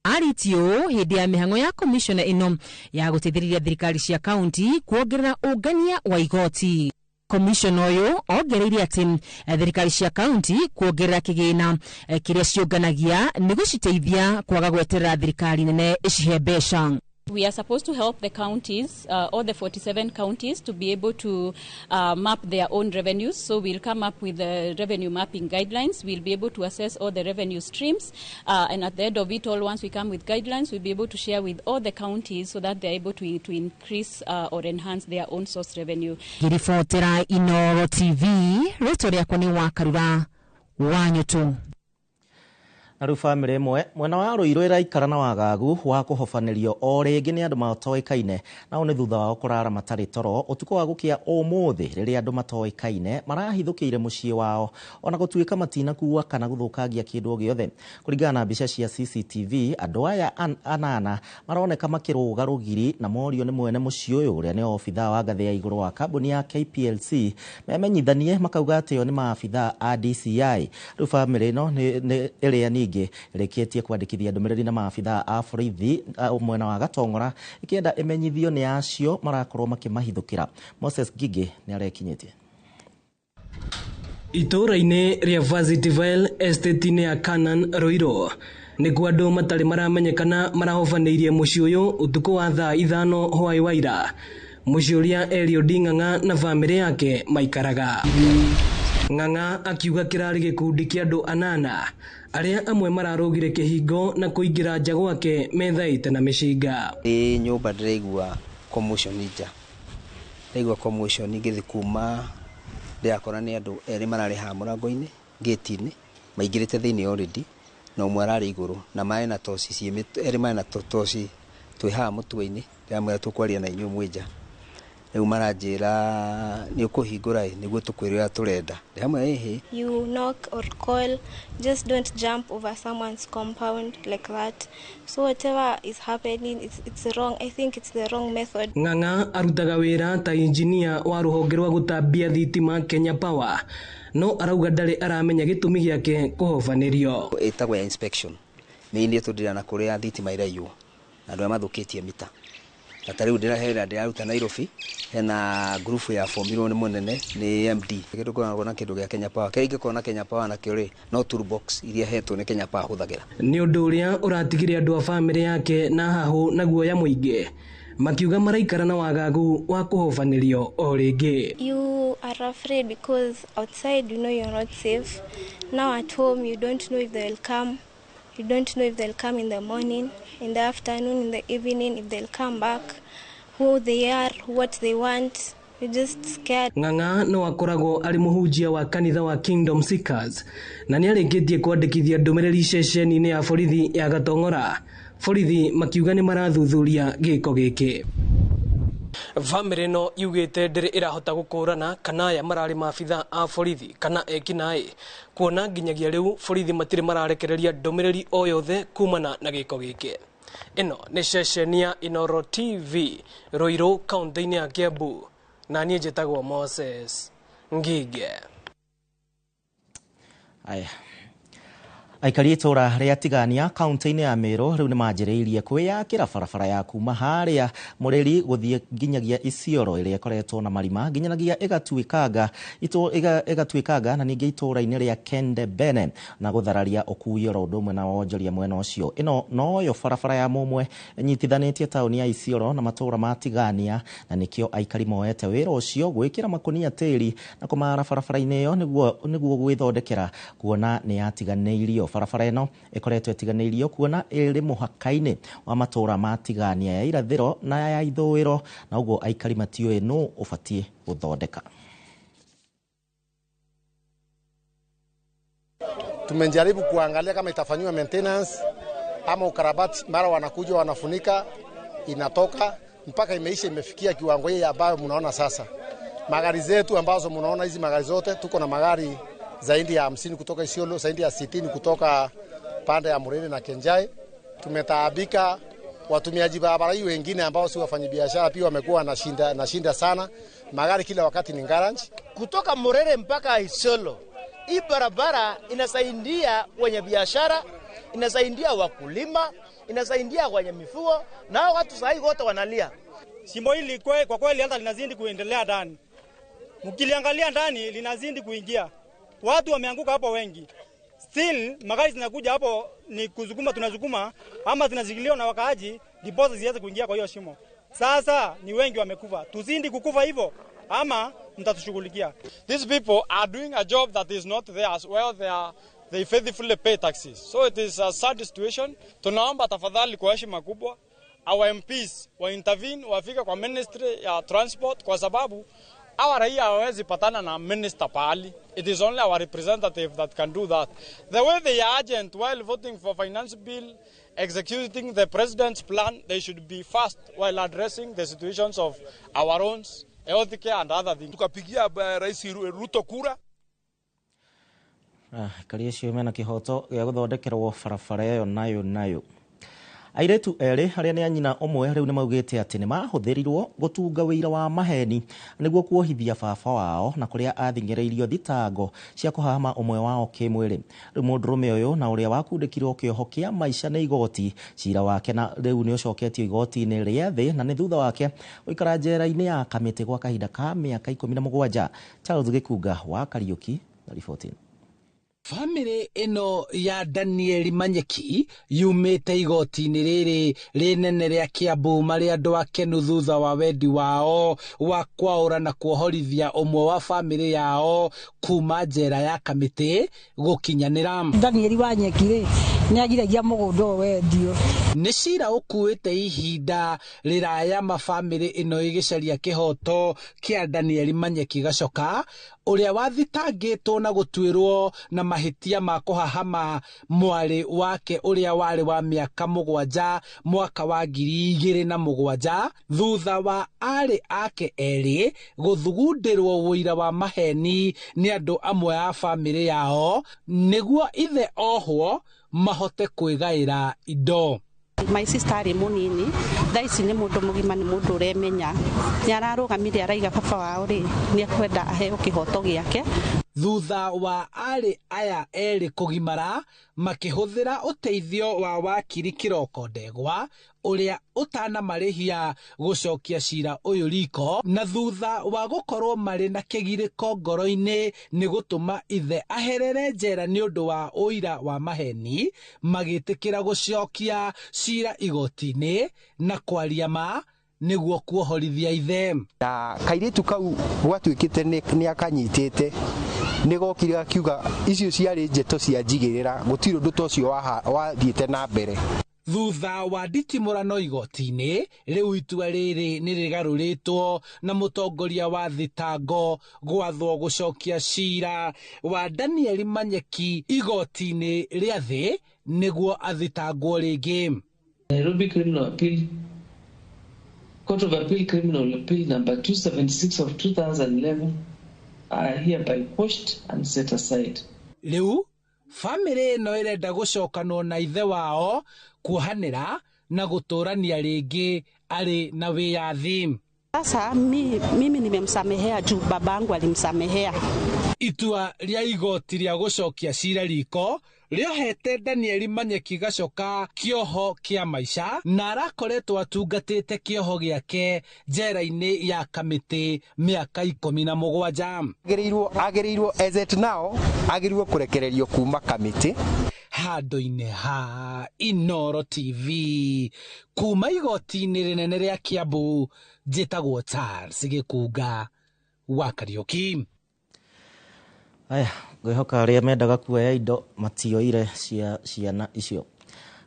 Aritio hindi ya mihango ya commissioner ino ya guteithiriria thirikari cia kaunti kuongerera ungania wa igoti. Commissioner oyo ongereire ati thirikari cia kaunti kuongerera kigina kiria cionganagia ni guciteithia kwaga gweterera thirikari nene icihe mbeca. We are supposed to help the counties, all the 47 counties, to be able to map their own revenues. So we'll come up with the revenue mapping guidelines. We'll be able to assess all the revenue streams. And at the end of it all, once we come with guidelines, we'll be able to share with all the counties so that they're able to increase or enhance their own source revenue. Girifotera Inoro TV, Retoria Kwani Wakarura, Wanyoto. Na rĩu bamĩrĩ ĩmwe mwena wa Rũirũ ĩraikara na wagagu wa kũhobanĩrio o rĩngĩ nĩ andũ matoĩkaine, nao nĩ thutha wao kũrara matarĩ toro ũtukũ wa gũkĩa ũmũthĩ rĩrĩa andũ matoĩkaine marahithũkĩire mũciĩ wao ona gũtuĩka matinakuua kana gũthũkangia kĩndũ o gĩothe. Kũringana na mbica cia CCTV, andũ aya anana maroneka makĩrũga rũgiri na morio nĩ mwene mũciĩ ũyũ ũrĩa nĩ obithaa wa ngathĩ ya igũrũ wa kambuni ya KPLC memenyithanie makauga atĩ o nĩ maabithaa a DCI. Rĩu bamĩrĩ ĩno nĩ ĩrĩa ningĩ rekĩtie kwandĩkithia ndũmĩrĩri na maabithaa a borithi mwena wa Gatong'ora ĩkĩenda ĩmenyithio nĩ acio marakorwo makĩmahithũkĩra. Moses Gigi nĩ arekinyĩtie. Itũũra-inĩ rĩa Varsity-Vale estate-inĩ ya Canaan Rũirũ nĩkuo andũ matarĩ maramenyekana marahobanĩirie mũciĩ ũyũ ũtukũ wa thaa 5 hwaĩ wa ira, mũciĩ ũrĩa Eliud Ng'ang'a na bamĩrĩ yake maikaraga. Ng'ang'a akiuga kĩrarĩ gĩkundi kĩa andũ anana arĩa amwe mararũgire kĩhingo na kũingĩra nja gwake methaĩte na mĩcinga. Nyũmba ndĩraigua commotion nja, ndaigua commotion ngĩthi kuma ndĩrakora nĩ andũ erĩ mararĩ mũrango-inĩ gate-inĩ maingĩrĩte thĩinĩ already, na ũmwe ararĩ igũrũ na maĩ na toci erĩ maĩ na toci twĩ haha mũtwe-inĩ ndĩramwĩra tũkwaria na inyuĩ mwĩ nja. Rĩu maranjĩra nĩ ũkũhingũra nĩguo tũkwĩrĩra turenda. You knock or call, just don't jump over someone's compound like that. So whatever is happening, it's wrong. I think it's the wrong method. Ng'ang'a arutaga wĩra ta engineer wa rũhonge rwa gũtambia thitima Kenya Power, no arauga ndarĩ aramenya gĩtũmi gĩake kũhobanĩrio. Ĩtagwo inspection. Mĩini tũndĩra na kũrĩa thitima iraiywo na andũ mathũkĩtie mita. Atariu ndĩraruta Nairobi hena group ya formirwo nĩ mũnene nĩ MD. Kĩndũ kona kĩndũ gĩa Kenya Power kĩngĩkorwo na Kenya Power na kĩore no toolbox iria hetwo nĩ Kenya Power hũthagĩra. Nĩ ũndũ ũrĩa ũratigire andũ a bamĩrĩ yake na hahũ na guoya mũingĩ makiuga maraikara na wagagu wa kũhobanĩrio o rĩngĩ. You are afraid because outside you know you're not safe. Now at home you don't know if they'll come. You don't know if they'll come in the morning, in the afternoon, in the evening, if they'll come back, who they are, what they want. You're just scared. Ng'ang'a no akoragwo arĩ mũhunjia wa kanitha wa Kingdom Seekers na nĩ arĩkĩtie kwandĩkithia ndũmĩrĩri ceceni-inĩ ya borithi ya Gatong'ora. Borithi makiuga nĩ marathuthuria gĩko gĩkĩ. Bamĩrĩ no yugĩte ndĩrĩ ĩrahota gũkũrana kana aya mararĩ maabithaa a borithi kana ekinaĩ, kuona nginyagia rĩu borithi matirĩ mararekereria ndũmĩrĩri o yothe kumana na gĩko gĩkĩ. Ĩno nĩ ceceni ya Inoro TV Rũirũ kaunti-inĩ ya Kiambu, na niĩ njĩtagwo Moses Ngige. Aya aikari itũra rĩa Tigania kaunti-inĩ ya Meru rĩu nĩ manjĩrĩirie kwĩyakĩra barabara ya kuma harĩa Mũrĩri gũthiĩ nginyagia Isiolo ĩrĩa ĩkoretwo na marima nginyagia ĩgatuĩkanga na ningĩ itũra-inĩ rĩa Kendebene na gũthararia ũkui oro ũndũ ũmwe na wonjoria mwena ũcio. Ĩno noyo barabara ya mũmwe nyitithanĩtie taũni ya Isiolo na matũra ma Tigania, na nĩkĩo aikari moete wĩra ũcio gwĩkĩra makũnia tĩri na kũmara barabara-inĩ ĩyo nĩguo gwĩthondekera kuona nĩ yatiganĩirio. barabara ĩno ĩkoretwo ĩtiganĩirio kuona ĩrĩ mũhaka-inĩ wa matũũra matigania ya irathĩro na ya ithũĩro, na ũguo aikari matiũĩ nũ ũbatiĩ gũthondeka. Tumejaribu kuangalia kama itafanywa maintenance ama ukarabati, mara wanakuja wanafunika, inatoka mpaka imeisha, imefikia kiwango hii ambayo mnaona sasa. Magari zetu ambazo mnaona hizi magari zote, tuko na magari zaidi ya 50 kutoka Isiolo, zaidi ya 60 kutoka pande ya Murere na Kenjai. Tumetaabika, watumiaji barabara hii wengine ambao si wafanyabiashara pia wamekuwa na shinda sana. Magari kila wakati ni garage. Kutoka Murere mpaka Isiolo, hii barabara inasaidia wenye biashara, inasaidia wakulima, inasaidia wenye mifugo, na watu sahi wote wanalia. Shimo hili kwa kweli hata linazidi kuendelea ndani. Mkiliangalia ndani linazidi kuingia. Watu wameanguka hapo wengi. Still magari zinakuja hapo ni kuzukuma, tunazukuma ama zinazikiliwa na wakaaji ndipo ziweze kuingia kwa hiyo shimo. Sasa ni wengi wamekufa. Tuzidi kukufa hivyo ama mtatushughulikia. These people are doing a job that is not theirs, where they faithfully pay taxes. So it is a sad situation. Tunaomba tafadhali kwa heshima kubwa our MPs wa intervene, wafika kwa ministry ya transport, kwa sababu our raia hawezi patana na minister pali. It is only our representative that can do that. The way they are urgent while voting for finance bill, executing the president's plan, they should be fast while addressing the situations of our own health care and other things. Tukapigia Rais Ruto kura. Kari acio mena kihoto gĩa gũthondekerwo barabara ĩyo nayo. Airetu erĩ arĩa nĩ anyina ũmwe rĩu nĩ maugĩte atĩ nĩ mahũthĩrirwo gũtunga wĩira wa maheni nĩguo kuohithia baba wao na kũrĩa athingĩrĩirio thitango cia kũhahama ũmwe wao kĩmwĩrĩ. Rĩu mũndũrũme ũyũ na ũrĩa wakundĩkirwo kĩoho kĩa maica nĩ igoti, cira wake na rĩu nĩ ũcoketio igoti-inĩ rĩa thĩ na nĩ thutha wake gũikara njera-inĩ ya Kamĩtĩ gwa kahinda ka mĩaka 17. Charles Gĩkunga wa Kariũki na riboti. Family ino ya Daniel Manyeki yumite igoti-inĩ rĩrĩ rĩnene rĩa Kiambu marĩ andũ akenu thutha wa wendi wao wa kwaũra na kuohorithia ũmwe wa family yao kuma njera ya Kamĩtĩ gũkinyanĩra. Daniel Manyeki nĩ agiragia mũgũnda wendio. Nĩ cira ũkuĩte ihinda rĩraya mafamily ino ĩgĩcaria kĩhoto kĩa Daniel Manyeki Gacoka ũrĩa wathitangĩtwo na gũtuĩrwo na mahĩtia ma kũhahama mwarĩ wake ũrĩa warĩ wa mĩaka 7 mwaka wa 2007 thutha wa arĩ ake erĩ gũthugundĩrwo wũira wa maheni nĩ andũ amwe a family yao nĩguo ithe ohwo mahote kwĩgaĩra indo. My sister arĩ mũnini, thaici nĩ mũndũ mũgima, nĩ mũndũ ũremenya, nĩ ararũgamire araiga baba wao rĩ nĩ akwenda aheo kĩhoto gĩake. Thutha wa arĩ aya erĩ kũgimara makĩhũthĩra ũteithio wa wakiri Kĩroko Ndegwa ũrĩa ũtanamarĩhia gũcokia cira ũyũ riko, na thutha wa gũkorwo marĩ na kĩgirĩko ngoro-inĩ nĩ gũtũma ithe aherere njera nĩ ũndũ wa ũira wa maheni, magĩtĩkĩra gũcokia cira igoti-inĩ na kwaria ma nĩguo kuohorithia ithe. Na kairĩtu kau gwatuĩkĩte nĩ akanyitĩte nĩ gokire akiuga icio ciarĩ njeto cia njigĩrĩra, gũtirĩ ũndũ ta ũcio wathiĩte na mbere. Thutha wa nditimũrano igoti-inĩ rĩu itua rĩrĩ nĩ rĩgarũrĩtwo na mũtongoria wa thitango gwathwo gũcokia cira wa Daniel Manyeki igoti-inĩ rĩa thĩ nĩguo athitangwo rĩngĩ. Nairobi Criminal Appeal Court of Appeal Criminal Appeal number 276 of 2011 are hereby quashed and set aside. Rĩu family ĩno ĩrenda gũcokanwo na ithe wao kuohanĩra na gũtũrania rĩngĩ arĩ na wĩyathi. Sasa mimi nimemsamehea juu babangu alimsamehea. Itua rĩa igoti rĩa gũcokia cira riko rĩohete Daniel Manyeki Gacoka kĩoho kĩa maica na arakoretwo atungatĩte kĩoho gĩake njera-inĩ ya Kamĩtĩ mĩaka 17. Agĩrĩirwo as it now agĩrĩirwo kũrekererio kuma Kamĩtĩ. Handũ-inĩ ha Inooro TV kuma igoti-inĩ rĩnene rĩa Kiambu, njĩtagwo Charles Gĩkunga wa Kariũki. Aya, ngwihoka aria mendaga kuoya indo matioire ciana icio.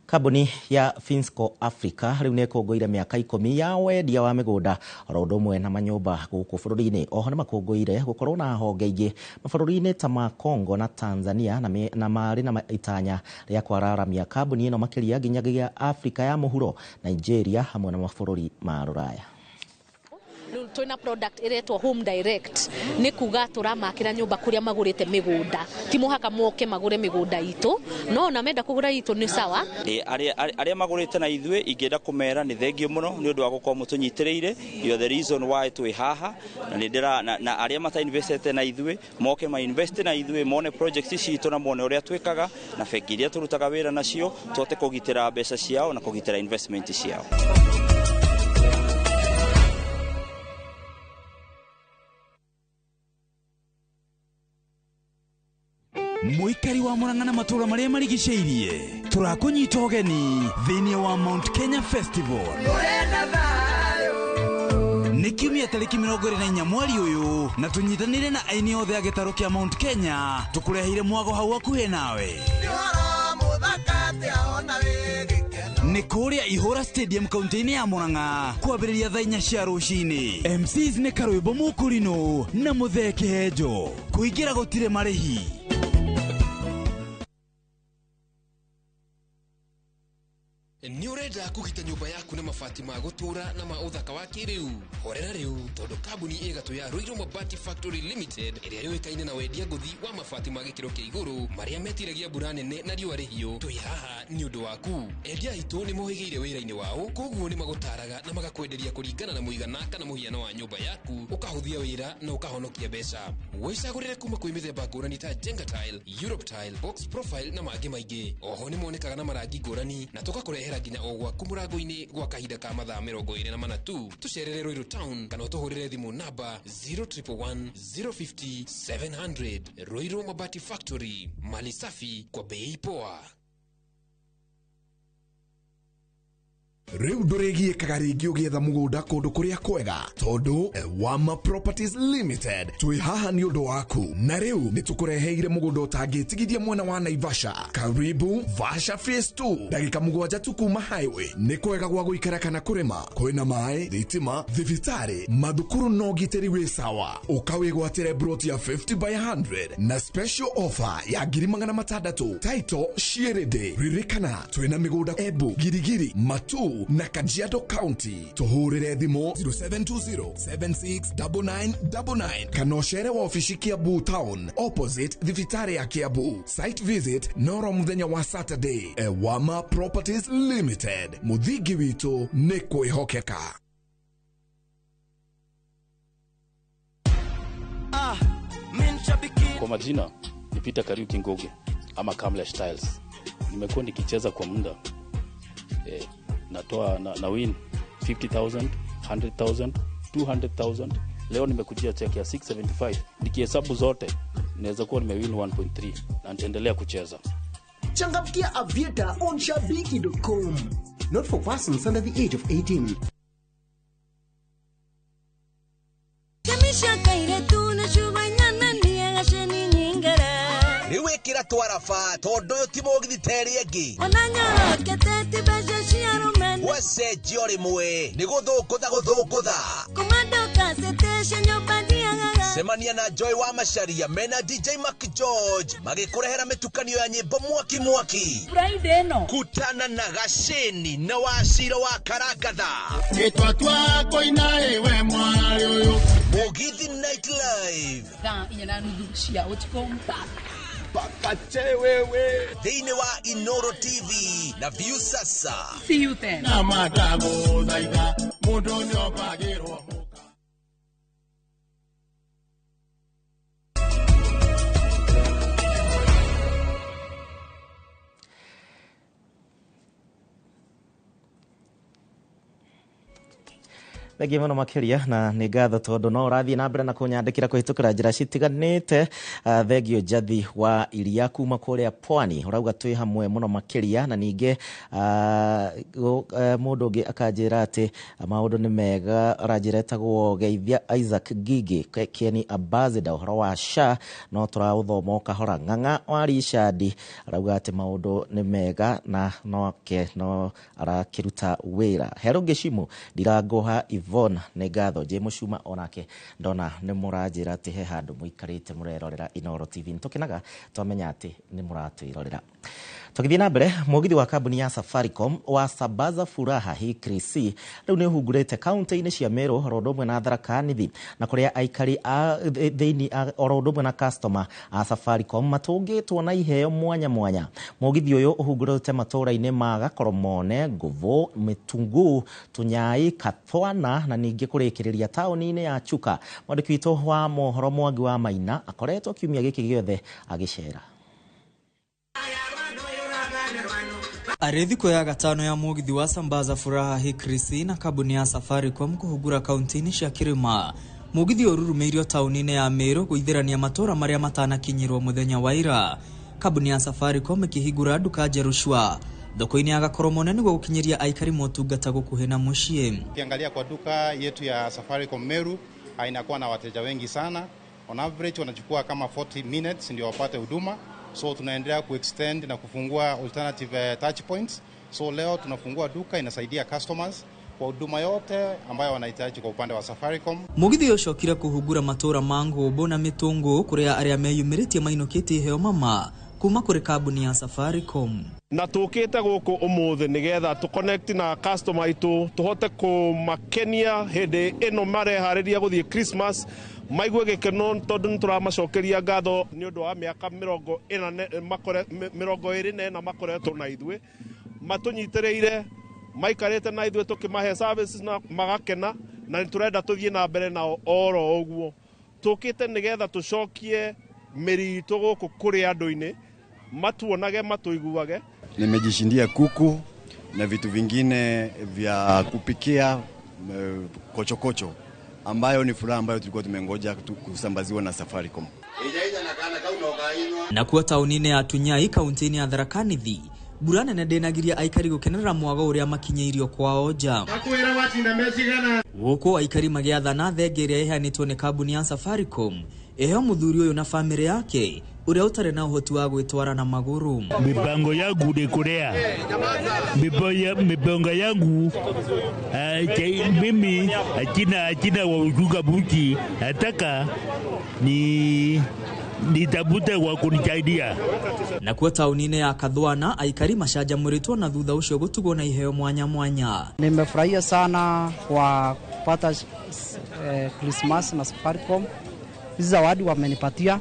Kambuni ya Finsco Africa riu ne kũngũire mĩaka 10 ya wendia wa mĩgũnda oro ũndũ ũmwe na manyũmba gũkũ bũrũri-inĩ. Oho nĩ makũngũire gũkorwo na honge ingĩ mabũrũri-inĩ ta ma Congo na Tanzania na marĩ na itanya rĩa kwararamia kambuni ĩno makĩria nginyagia Afrika ya mũhuro, Nigeria hamwe na mabũrũri ma Rũraya. Twina product iretwo home direct ni kuga turamakira nyumba kuria magurite migunda ti muhaka moke magure migunda itu no na menda kugura itu ni sawa aria magurite na ithwe ingenda kumera ni thengio muno ni undu wa gukorwo mutunyitireire you the reason why twi haha na ndira na aria mata invested na ithwe moke ma invest na ithwe mone projects citu na mone uria twikaga na bengi iria turutaga wira nacio tote kugitira mbeca ciao na kugitira investment ciao. Muikari wa Murang'a na matura maria marigiceirie turakunyita ugeni thiini wa Mount Kenya Festival ni kiumia tariki 24 mweri uyu na tunyitanire na aini othe a gitaro kia Mount Kenya tukurehire mwago hau akuhe nawe ni kuria Ihura Stadium kaunti-ini ya Murang'a kwambĩrĩria thaa 4 cia rũcinĩ. MCs ni Karũimbo Mũkũrinũ na Mũthee Kĩhenjo. Kũingĩra gũtirĩ marĩhi. Ni urenda kugita nyumba yaku na mabati ma gutura na ma uthaka wa kiriu horera riu tondu kambuni igatu ya Ruiru Mabati Factory Limited iria yoikaine na wendia nguthi wa mabati ma gikiro kia iguru maria metiragia mbura nene na riũa rĩhiũ twi haha ni undu waku endia itu ni mohigeire wira-ini wao koguo ni magutaraga na magakwenderia kuringana na muigana kana muhiano wa nyumba yaku ukahuthia wira na ukahonokia mbeca wicagurire kuma kwi mithemba ngũrani ta Jenga Tile, Europe Tile, Box Profile na mangĩ maingĩ oho ni monekaga na marangi ngũrani na tugakurehera nginya o gwaku mũrango-inĩ gwa kahinda ka mathaa 24 tu tucerere Ruiru Town kana utuhurire thimu namba 0111 050 700. Ruiru Mabati Factory, mali safi kwa bei poa. Riu ndũrĩgie kagarĩngĩ ũgĩetha mũgũnda kũndũ kũrĩa kwega tondu Wama Properties Limited twĩ haha nĩ ũndũ waku na rĩu nĩ tũkũreheire mũgũnda ũtangĩtigithia mwena wa Naivasha karibu Vasha Phase 2 ndagĩka 7 tu kuma highway nĩ kwega gwa gũikara kana kũrĩma kwĩna maĩ thitima thibitarĩ mathukuru no gitĩri wĩ sawa ũkawĩgwatĩre broti ya 50 by 100 na special offer ya 600,000 title ciĩrĩndĩ ririkana twĩna mĩgũnda Embu Girigiri Matu na Kajiado County tuhurire thimo 0720769999 kanoshere wa ofisi Kiambu Town opposite thibitari ya Kiambu site visit noro muthenya wa Saturday. Wama Properties Limited muthigi witu ni kwihokeka. Kwa majina ni Peter Kariuki Ngoge ama Kamlesh Styles. Nimekuwa nikicheza kwa muda natoa na win 50,000, 100,000, 200,000. Leo nimekujia check ya 675. Nikihesabu zote naweza kuwa nimewin 1.3 na nitaendelea kucheza. Changamkia Aviator on shabiki.com. Not for persons under the age of 18. Niwekira twarafa tondu timogithiteri engi onanyorokete besha ciarumen wese jiori mwe ni guthukutha kumadoka setesha nyobadiaga semania na Joy wa Macharia mena DJ Mark George magikurehera mitukanio ya nyimbo mwaki Friday no kutana na Gasheni na Wacira wa Karagatha gitwa twako inaewe mwari uyu Mugithi Night Live ina ndushia utkompa Pakache wewe Dine wa Inoro TV na View sasa. See you then. Na madago daida mundo nyopagirwa Thengio mũno makĩria na nĩ ngatho tondũ no ũrathiĩ na mbere na kũnyandĩkĩra kũhĩtũkĩra njĩra citiganĩte. Thengio Njathi wa Iria kuma kũrĩa Pwani ũrauga twĩ hamwe mũno makĩria na ningĩ mundu ungi akanjira ati maundu ni mega ranjira etagwo Geithia Isaac Gigi Kieni Ambassador uhoro wa SHA no turaũthoma ukahora ng'ang'a wa Richard arauga ati maundu ni mega na no arakiruta wira. Hero Geshimu Ndirangoha Yvonne nĩ ngatho Mucuma onake ndona nĩ mũranjĩra ati he handũ mũikarĩte mũrerorera Inooro TV nĩtũkenaga twamenya ati nĩ mũratwĩrorera. Tukithie na mbere mũgithi wa kambuni ya Safaricom wa Sambaza Furaha Hikrisi rĩu nĩ hungurĩte kaunti-inĩ cia Meru oro ũmwe na Tharaka Nithi na kũrĩa aikari a thĩinĩ oro ũmwe na customer a Safaricom matũngĩtwo na iheo mwanya mwanya. Mũgithi ũyũ ũhungurĩte matũra-inĩ ma Gakoromone, Nguvu, Mitungu, Tunyai, Kathwana na ningĩ kũrĩkĩrĩria taũni-inĩ ya Chuka. Mwandĩki witũ wa mohoro Mwangi wa Maina akoretwo kiumia gĩkĩ gĩothe agĩcera. Arĩ thikũ ya gatano ya mũgithi wa Sambaza Furaha Hikrisi na kambuni ya Safaricom kũhungura kaunti-inĩ cia Kirima. Mũgithi ũrurumĩirio taũni-inĩ ya Meru gũithĩrania matũra marĩa matanakinyĩrwo mũthenya wa ira. Kambuni ya Safaricom ĩkĩhingũra nduka njerũ Shwa thoko-inĩ ya Gakoromone nĩguo gũkinyĩria aikari motungata gũkuhĩ na mũciĩ. Ukiangalia kwa duka yetu ya Safaricom Meru inakuwa na wateja wengi sana. On average wanachukua kama 40 minutes ndio wapate huduma. So tunaendelea kuextend na kufungua alternative touch points. So leo tunafungua duka inasaidia customers kwa huduma yote ambayo wanahitaji kwa upande wa Safaricom. Mũgithi ũcokire kũhungura matũra ma Ngũmbo na Mitungu kũrĩa arĩa meyumĩrĩtie mainũkĩtie heo mama kuma kũrĩ kambuni ya Safaricom. Na tukite guku umuthi nigetha tu connect na customer itu tuhote kumakenia hede eno marehariria guthie Christmas maigue gikeno tondu turamacokeria ngatho ni undu wa miaka 24 na makoretwo na ithwe matunyitireire maikarite na ithwe tukimahe services na magakena na niturenda tuthie na mbere na oro oguo tukite nigetha tucokie mirito guku kuri andu-ini matuonage matuiguage. Nimejishindia kuku na vitu vingine vya kupikia kochokocho ambayo ni furaha ambayo tulikuwa tumengoja kusambaziwa na Safaricom. Na kuwa taũni-inĩ ya Tunyai kaunti-inĩ ya Tharaka Nithi mbura nene ndĩnagiria aikari gũkenerera mwago ũrĩa makinyĩirio kwao nja. Gũkũ aikari magĩathana thenge ĩrĩa ĩheanĩtwo nĩ kambuni ya Safaricom eheo mũthuri ũyũ na famĩlĩ yake uria utarĩ na ũhoti wa gwĩtwara na magũrũ. Mipango yangu ni kulea. Mipango yangu mimi achina wa ujuga buti ataka nitabute wa kunisaidia. Na kuwa taũni-inĩ ya Kathwana aikari macanjamũrĩtwo na thutha ũcio gũtugwo na iheo mwanya mwanya. Nimefurahia sana kwa kupata Christmas na Safaricom. Hizi zawadi wamenipatia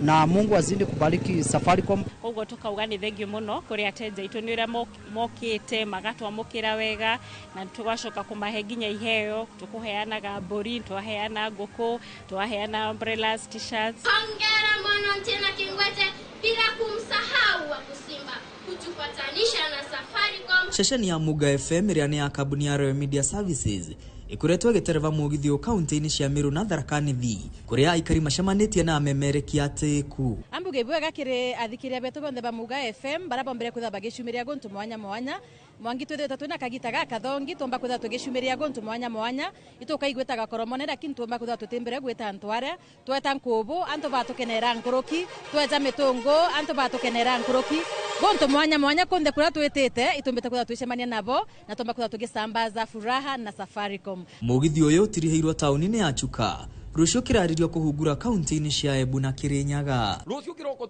na Mungu azidi kubariki Safaricom. Koguo tukauga ni thengio muno kuri ateja itu ni ria mokite magatwamukira wega na tugacoka kumahe nginya iheo tukuheanaga mburi twaheana nguku twaheana umbrellas t-shirts. Hongera Mwananchena Kingwete bila kumsahau wa Kusimba kutupatanisha na Safaricom. Ceceni ya Muga FM ĩrĩa nĩ ya kambuni ya Royal Media Services ikuretwo gĩtereva mũgithi o kaunti-inĩ cia Meru na Tharaka Nithi kũrĩa aikari macemanĩtie na amemereki atĩku. Ambuge bwega kĩrĩ athikiria betu bonthe ba Muga FM baraba mbere kwitha bagĩcumiria gontu mwanya mwanya mwangi twethe twina kagita gaka thongi tomba kwitha tũgĩcumiria gontu mwanya mwanya ituka igweta Gakoromone lakini tomba kwitha tũtembere gweta Ntware tweta Nkubu anto batukenera Nkuruki tweta Mitungu anto batukenera Nkuruki gontu mwanya mwanya konde kũrĩa twetete itumbete kwitha twicemania nabo na tomba kwitha tũgĩsambaza Furaha na Safaricom. Mũgithi ũyũ ũtiriheirwo taũni-inĩ ya Chuka rũciũ kĩraririo kũhungura kaunti-inĩ cia Embu na Kirinyaga. Rũciũ kĩroko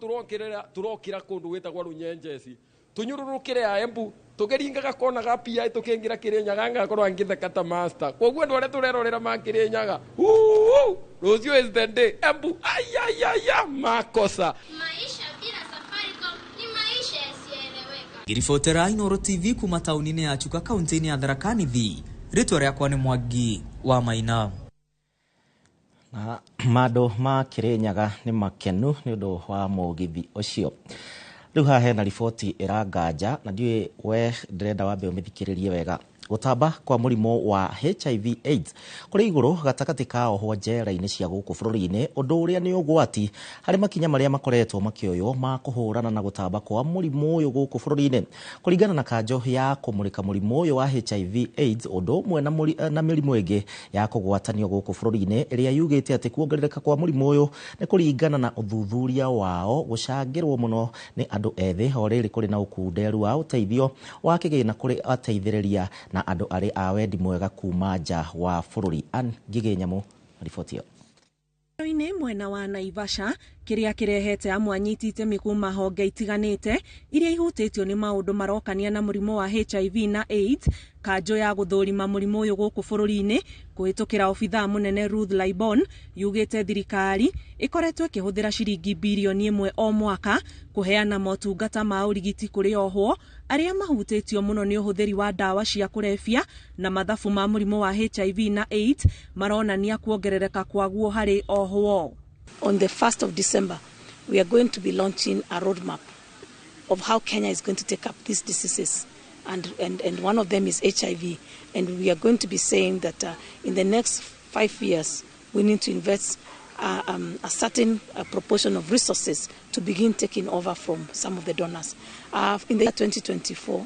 turokira kũndũ gwĩtagwo Runyenjeci tunyururukire a Embu tũkĩringaga kona ga PI tũkĩingira Kirinyaga ngakorwo ngĩtheka ta master koguo andũ arĩa tũrerorera ma Kirinyaga rũciũ is the day Embu ayayaya makosa. Maisha bila Safaricom ni maisha yasiyoeleweka. Ngiribotera Inooro TV kuma taũni-inĩ ya Chuka kaunti-inĩ ya Tharaka Nithi. Rĩtwa rĩakwa nĩ Mwangi wa Maina. Na mando ma Kirinyaga nĩ makenu nĩ ũndũ wa mũgithi ũcio. Rĩu haha hena riboti ĩranganja na ndiũĩ we ndĩrenda wambe ũmĩthikĩrĩrie wega. gutamba kwa murimo wa HIV AIDS kuri iguru gatakati ka ohwo njera-ini cia guku bururi-ini undu uria ni ugwati hari makinya maria makoretwo makioyo ma kuhurana na gutamba kwa murimo uyu guku bururi-ini kuringana na kanjo ya kumurika murimo uyu wa HIV AIDS undu umwe na mirimu ingi ya kugwatanio guku bururi-ini iria yugite ati kuongerereka kwa murimo uyu ni kuringana na uthuthuria wao gucangirwo muno ni andu ethi oriri kuri na ukunderu wa uteithio wa kigina kuri ateithiriria na andu ari a wendi mwega kuma nja wa bururi. Ngiginyamu riboti yo ine mwena wa Naivasha kiria kirehete amwe anyitite mikuma honge itiganite iria ihutitio ni maundu marokania na murimo wa HIV na AIDS. Kanjo ya guthurima murimo uyu guku bururi-ini kuhitukira obitha munene Ruth Laibon yugite thirikari ikoretwo ikihuthira ciringi bilioni 1 o mwaka kuheana motungata ma urigiti kuri ohwo aria mahutitio muno ni uhuthiri wa dawa cia kurebia na mathabu ma murimo wa HIV na AIDS maronania kuongerereka kwaguo hari ohwo. On the 1st of December, we are going to be launching a roadmap of how Kenya is going to take up these diseases. And one of them is HIV. And we are going to be saying that in the next 5 years, we need to invest a certain proportion of resources to begin taking over from some of the donors. In the year 2024,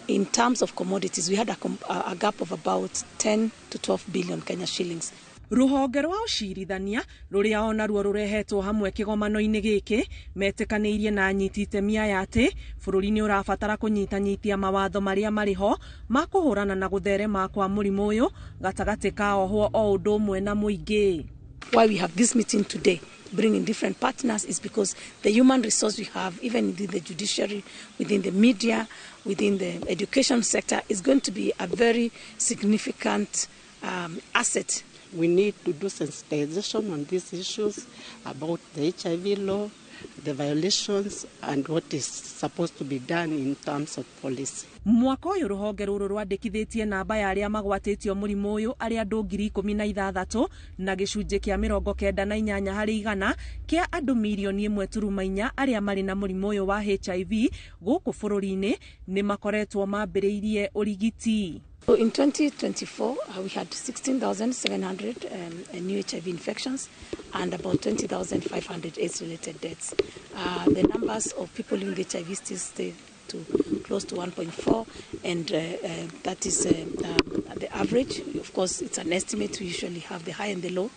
in terms of commodities, we had a gap of about 10 to 12 billion Kenya shillings. Ruhonge rwa ucirithania ruria ona ruo rurehetwo hamwe kigomano-ini giki metikaniirie na anyitite miaya ati bururi ni urabatara kunyitanyitia mawatho maria mariho ma kuhurana na gutherema kwa murimo uyu gatagati ka ohwo o undu umwe na muingi. Why we have this meeting today, bringing different partners, is because the human resource we have, even within the judiciary, within the media, within the education sector, is going to be a very significant asset. We need to do sensitization on these issues about the HIV law, the violations, and what is supposed to be done in terms of policy. Mwaka uyu ruhonge ruru rwandikithitie namba ya aria magwatitio murimo uyu aria andu 16,000 na gicunji kia 98 hari igana kia andu milioni 1.4 aria mari na murimo uyu wa HIV guku bururi-ini ni makoretwo mambiriirie urigiti. So in 2024, we had 16,700 new HIV infections and about 20,500 AIDS-related deaths. The numbers of people in the HIV still stay to close to 1.4, and that is the average. Of course, it's an estimate. We usually have the high and the low.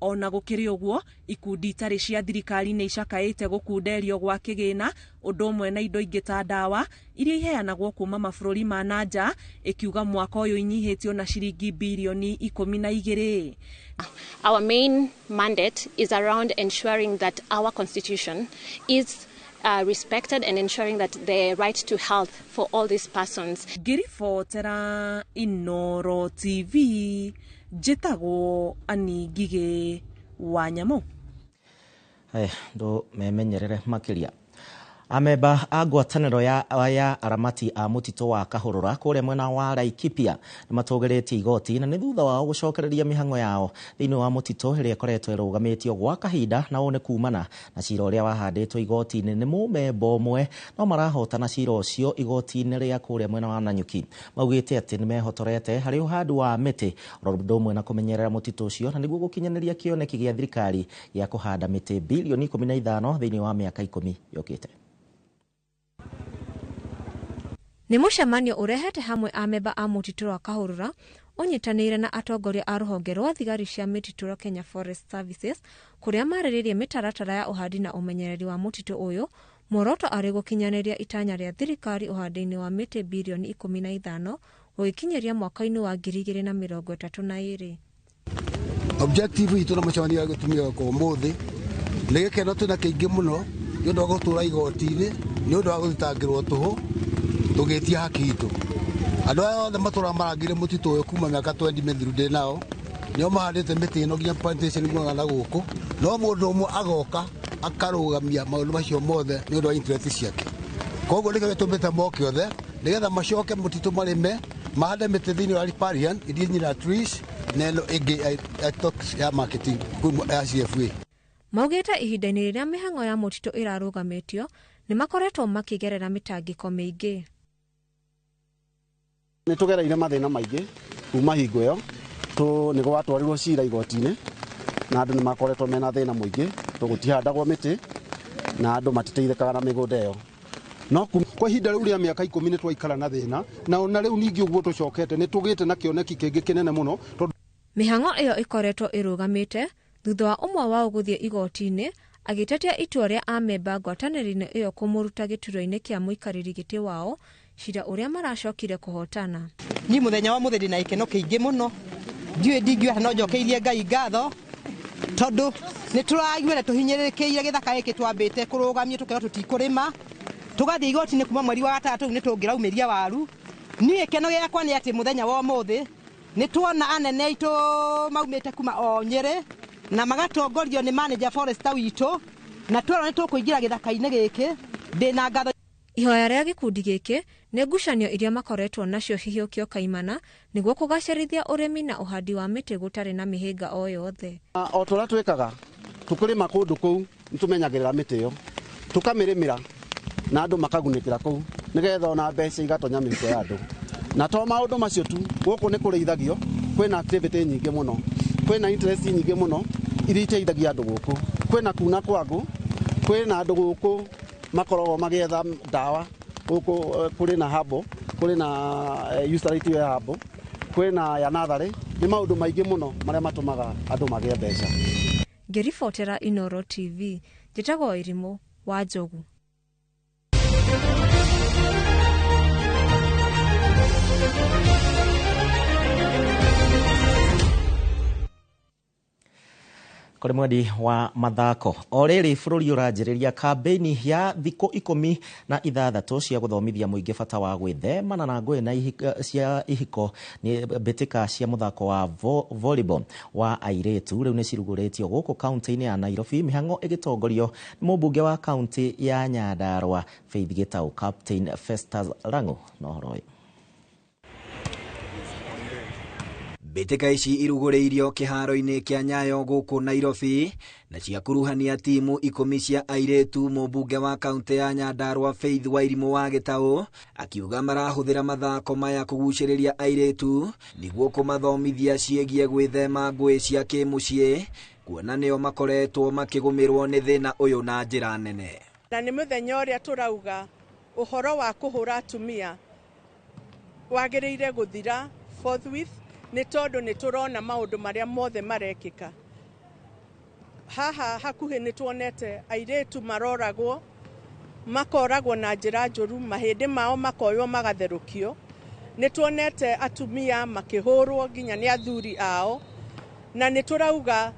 Ona gukiri uguo ikundi itari cia thirikari ni icakaite gukunderio gwa kigina undu umwe na indo ingi ta dawa iria iheanagwo kuma mabururi ma nanja ikiuga mwaka uyu inyihitio na ciringi bilioni 12. Our main mandate is around ensuring that our constitution is respected and ensuring that the right to health for all these persons. Girifotera Inoro TV Jetago ani Ngige Wanyamu. Ndo memenyerere makiria. Ameba a ngwataniro ya aramati a mutito wa Kahurura kuria mwena wa Laikipia ni matogeretie igoti na ni thutha wao gucokereria mihango yao thiini wa mutito iria ikoretwo irugamitio gwa kahinda na one kumana na cira uria wahanditwo igoti-ini ni mumemba umwe no marahotana cira ucio igoti-ini ria kuria mwena wa Nanyuki. Maugite ati ni mehotorete hari uhandu wa miti ro umwe na kumenyerera mutito ucio na niguo gukinyaniria kioneki gia thirikari ya kuhanda miti bilioni 15 thiini wa miaka 10 yokite. Ni mucemanio urehete hamwe ameba a mutito wa Kahurura unyitanire na atongoria a ruhonge rwa thigari cia mititu Kenya Forest Services kuria mariririe mitaratara ya uhandi na umenyereri wa mutito uyu muoroto ari gukinyaniria itanya ria thirikari uhandi-ini wa miti bilioni 15 gukinyeria mwaka-ini wa 2032. Objective itu na mucemanio wa gutumia kwa umuthi ni gikeno tuna kiingi muno ni undu wa gutura igoti-ini ni undu wa guthitangirwo tuhu tugetia haki itu. Andu aya othe matura marangire mutitu uyu kuma miaka 20 mithiru ndi nao nio mahandite miti ino nginya plantation mwega na guku no mundu umwe agoka akarugamia maundu macio mothe ni undu wa interest ciake. Koguo nike tumite moke othe nigetha macoke mutitu marime mahande miti thiini wa riparian iria nyina trees na ino ingi ya marketing ya CFA. Maugite ihinda-ini riria mihango ya mutito irarugamitio ni makoretwo makigerera mitangiko miingi. Nĩ tũgereire mathĩna maingĩ kuma hingo ĩyo nĩ gwatwarirwo cira igoti-inĩ na andũ nĩ makoretwo mena thĩna mũingĩ gũtihandagwo mĩtĩ na andũ matiteithĩkaga na mĩgũnda ĩyo. No kwa ihinda rĩu rĩa mĩaka 10 nĩ twaikara na thĩna na ona rĩu ningĩ ũguo tũcokete nĩ tũgĩte na kĩoneki kĩngĩ kĩnene mũno. Mĩhang'o ĩyo ĩkoretwo ĩrũgamĩte thutha wa ũmwe wao gũthiĩ igoti-inĩ agĩtetea itua rĩa amemba ngwatanĩro-inĩ ĩyo kũmũruta gĩturwa-inĩ kĩa mũikarĩri gĩtĩ wao, cira ũrĩa maracokire kũhotana. Ni mũthenya wa mũthenya na ikeno kĩingĩ mũno. Ndiũĩ ndingĩũra no njokeirie Ngai ngatho tondũ nĩ tũraiguire tũhinyĩrĩrĩkĩire gĩthaka gĩkĩ twambĩte kũrũgamia tũkĩrwo tũtikũrĩma tũgathiĩ igoti-inĩ kuma mweri wa gatatũ nĩ tũngĩraumĩria waru. Niĩ gĩkeno gĩakwa nĩ atĩ mũthenya wa ũmũthĩ nĩ tuona anene aitũ maumĩte kuma o Nyĩrĩ na magatongorio nĩ manager forester witũ na twĩrwo nĩ tũkũingĩra gĩthaka-inĩ gĩkĩ ndĩna ngatho. Ihoya rĩa gĩkundi gĩkĩ nĩ ngucanio iria makoretwo nacio hihiũkio kaimana nĩguo kũgacĩrithia ũrĩmi na ũhandi wa mĩtĩ gũtarĩ na mĩhĩnga o yothe. O tũrĩa twĩkaga tũkũrĩma kũndũ kũu nĩ tũmenyagĩrĩra mĩtĩ ĩyo tũkamĩrĩmĩra na andũ makagunĩkĩra kũu nĩgetha ona mbeca igatonya mĩhuko ya andũ. Na to maũndũ macio tu, gũkũ nĩ kũrĩithagio, kwĩna activity nyingĩ mũno, kwĩna interest nyingĩ mũno iria iteithagia andũ gũkũ, kwĩna kuna kwangũ, kwĩna andũ gũkũ makoragwo magĩetha ndawa gũkũ, kũrĩ na habo, kũrĩ na utility ya habo, kwĩna ya natharĩ, nĩ maũndũ maingĩ mũno marĩa matũmaga andũ magĩe mbeca. Ngĩribotera Inooro TV, njĩtagwo Irimũ wa Njogu. Kũrĩ mwendi wa mathako o rĩrĩ bũrũri ũranjĩrĩria kambĩini ya thikũ 16 cia gũthomithia mũingĩ bata wa gwĩthemana na ngũĩ na cia ihiko nĩ mbĩtĩka cia mũthako wa volleyball wa airĩtu rĩu nĩ cirugũrĩtio gũkũ kaunti-inĩ ya Nairobi, mĩhang'o ĩgĩtongorio nĩ mũmbunge wa kaunti ya Nyandarua Faith Gĩtaũ, Captain Festus Lang'ũ na ũhoro ũyũ. Mbĩtĩka ici irugũrĩirio kĩharo-inĩ kĩa Nyayo gũkũ Nairobi na ciakuruhania timu 10 cia airĩtu. Mũmbunge wa kaunti ya Nyandarua Faith Wairimũ wa Gĩtaũ akiuga marahũthĩra mathako maya kũgucĩrĩria airĩtu nĩguo kũmathomithia ciĩgiĩ gwĩthema ngũĩ cia kĩmũciĩ, kuona nĩo makoretwo makĩgũmĩrwo nĩ thĩna ũyũ na njĩra nene. Na nĩ mũthenya ũrĩa tũrauga ũhoro wa kũhũra atumia wagĩrĩire gũthira forthwith, nĩ tondũ nĩ tũrona maũndũ marĩa mothe marekĩka. Haha hakuhĩ nĩ tuonete airĩtu maroragwo, makoragwo na njĩra njũru, mahĩndĩ mao makoywo magatherũkio. Nĩ tuonete atumia makĩhũrwo nginya nĩ athuri ao, na nĩ tũrauga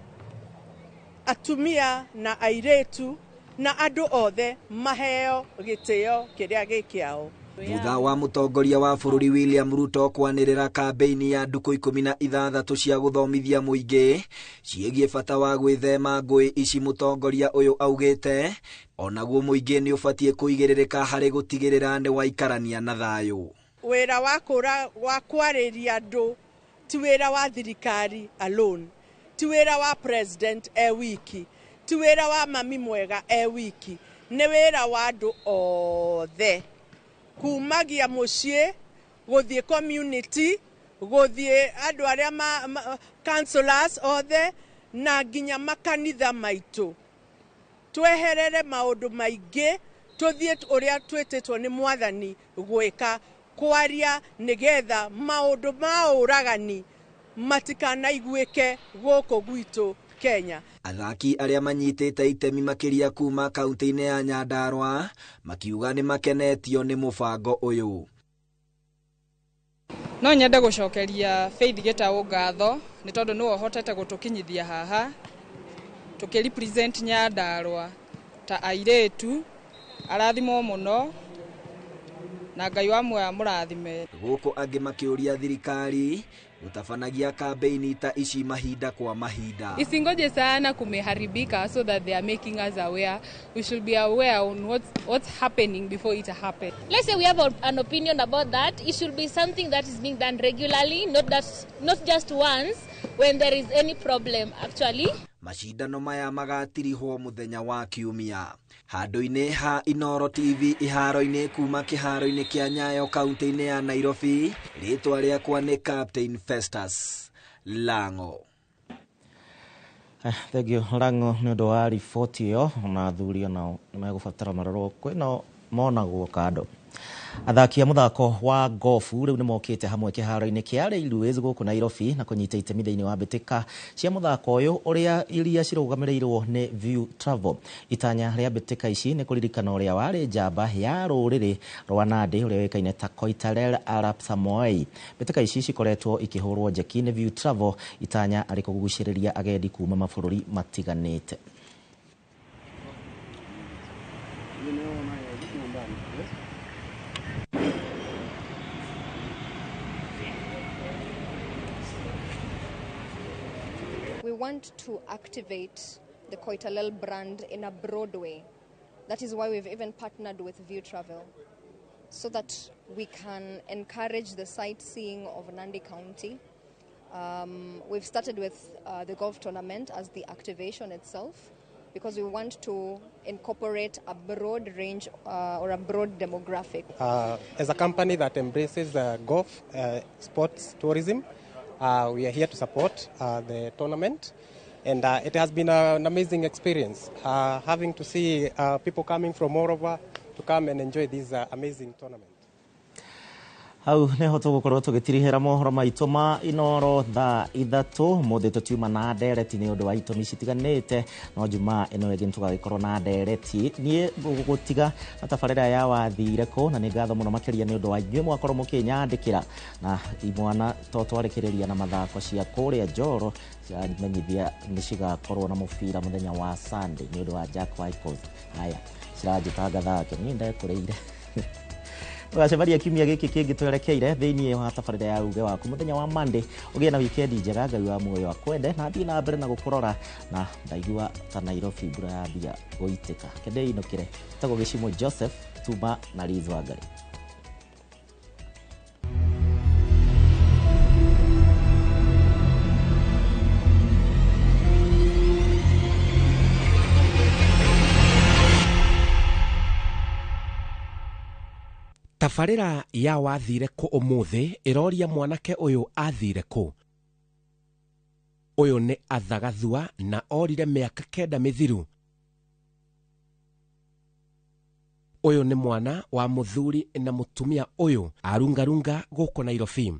atumia na airĩtu na andũ othe maheo gĩtĩo kĩrĩa gĩkĩao. Thutha wa mũtongoria wa bũrũri William Ruto kwanĩrĩra kambĩini ya ndukũ 16 cia gũthomithia mũingĩ ciĩgiĩ bata wa gwĩthema ngũĩ ici, mũtongoria ũyũ augĩte onaguo mũingĩ nĩ ũbatiĩ kũigĩrĩrĩka harĩ gũtigĩrĩra nĩ waikarania na thayũ. Wĩra wa kwarĩria andũ ti wĩra wa thirikari alone, ti wĩra wa president wiki, ti wĩra wa mami mwega wiki, nĩ wĩra wa andũ othe. Kumagia mũciĩ, gũthiĩ community, gũthiĩ andũ arĩa councillors othe na nginya makanitha maitũ. Tweherere maũndũ maingĩ, tũthiĩ ũrĩa twĩtĩtwo nĩ Mwathani gwĩka, kwaria nĩgetha maũndũ ma ũragani matikanaiguĩke gũkũ gwitũ Kenya. Athaki arĩa manyitĩte itemi makĩria kuma kaunti-inĩ ya Nyandarua makiuga nĩ makenetio nĩ mũbango ũyũ. No nyende gũcokeria Faith Gĩtaũ ngatho nĩ tondũ nĩ wohotete gũtũkinyithia haha tũkĩrepresent Nyandarua ta airĩtu. Arathimwo mũno na Ngai wa muoya mũrathime. Gũkũ angĩ makĩũria thirikari gũtabanagia kambĩini ta ici mahinda kwa mahinda. Isingoje sana kumeharibika, so that they are making us aware. We should be aware on what's happening before it happens. Let's say we have an opinion about that. It should be something that is being done regularly, not just once when there is any problem actually. Macindano maya magatirihwo muthenya wa Kiumia. Handũ-inĩ ha Inooro TV iharo-inĩ kuma kĩharo-inĩ kĩa Nyayo kaunti-inĩ ya Nairobi, rĩtwa rĩakwa nĩ Captain Festus Lango. Thegio Lango nĩ ũndũ wa riboti ĩyo, na athuri nao nĩ megũbatara marorwo kwĩna monagwo kando. Athaki a muthako wa gofu rĩu nĩ mokĩte hamwe kĩharo-inĩ kĩa Railways gũkũ Nairobi na kũnyita itemi thĩinĩ wa mbĩtĩka cia muthako ũyũ ũrĩa iria cirũgamĩrĩirwo nĩ View Travel. Itanya rĩa mbĩtĩka ici nĩ kũririkana ũrĩa warĩ njamba ya rũrĩrĩ rwa Nandi ũrĩa wĩkaine ta Koitalel Arap Samoei. Mbĩtĩka ici cikoretwo ikĩhũrwo njeki nĩ View Travel, itanya arĩ kũgucĩrĩria agendi kuma mabũrũri matiganĩte. We want to activate the Koitalel brand in a broad way. That is why we've even partnered with View Travel, so that we can encourage the sightseeing of Nandi County. We've started with the golf tournament as the activation itself, because we want to incorporate a broad range or a broad demographic. As a company that embraces golf sports tourism, we are here to support the tournament, and it has been an amazing experience having to see people coming from all over to come and enjoy this amazing tournament. Hau neho tũgũkorwo tũgĩtirihĩra mohoro maitũ ma Inooro thaa 3 mũthĩ tũtiuma na ndereti nĩ ũndũ wa itũmi citiganĩte, no Jumaa ĩno ĩngĩ tũgagĩkorwo na ndereti. Niĩ gũgũtiga na tabarĩra ya wathire kũ, na nĩ ngatho mũno makĩria nĩ ũndũ wa inyuĩ mwakorwo mũkĩnyandĩkĩra na imwana to twarĩkĩrĩria na mathako cia kũrĩa Njoro ciramenyithia nĩ cigakorwo na mũbira mũthenya wa Sunday nĩ ũndũ wa Jack White. Haya ciranjĩtanga thake niĩ ndekũrĩire. Tũgacebaria kiumia gĩkĩ kĩngĩ twerekeire thĩinĩ wa tabarĩra ya uge waku mũthenya wa Monday. Ũgĩe na wikendi njega, Ngai wa muoyo akwende na thiĩ na mbere na gũkũrora, na ndaigua ta Nairobi mbura yambia gũitĩka. Kende inũkĩre tagwo Gĩcimo Joseph Tuma na Liz Wangari. Tabarĩra ya wathire kũ ũmũthĩ ĩroria mwanake ũyũ athire kũ. Ũyũ nĩ Athagathua na orire mĩaka 9 mĩthiru. Ũyũ nĩ mwana wa mũthuri na mũtumia ũyũ arungarunga gũkũ Nairobi.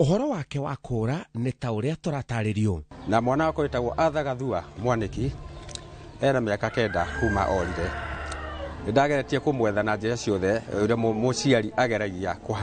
Ũhoro wake wa kũra nĩ ta ũrĩa tũratarĩrio. Na mwana wako wĩtagwo Athagathua Mwaniki ena mĩaka 9 kuma orire. Ndageretie kumwetha na njĩra ciothe ũrĩa mũciari ageragia kũhanga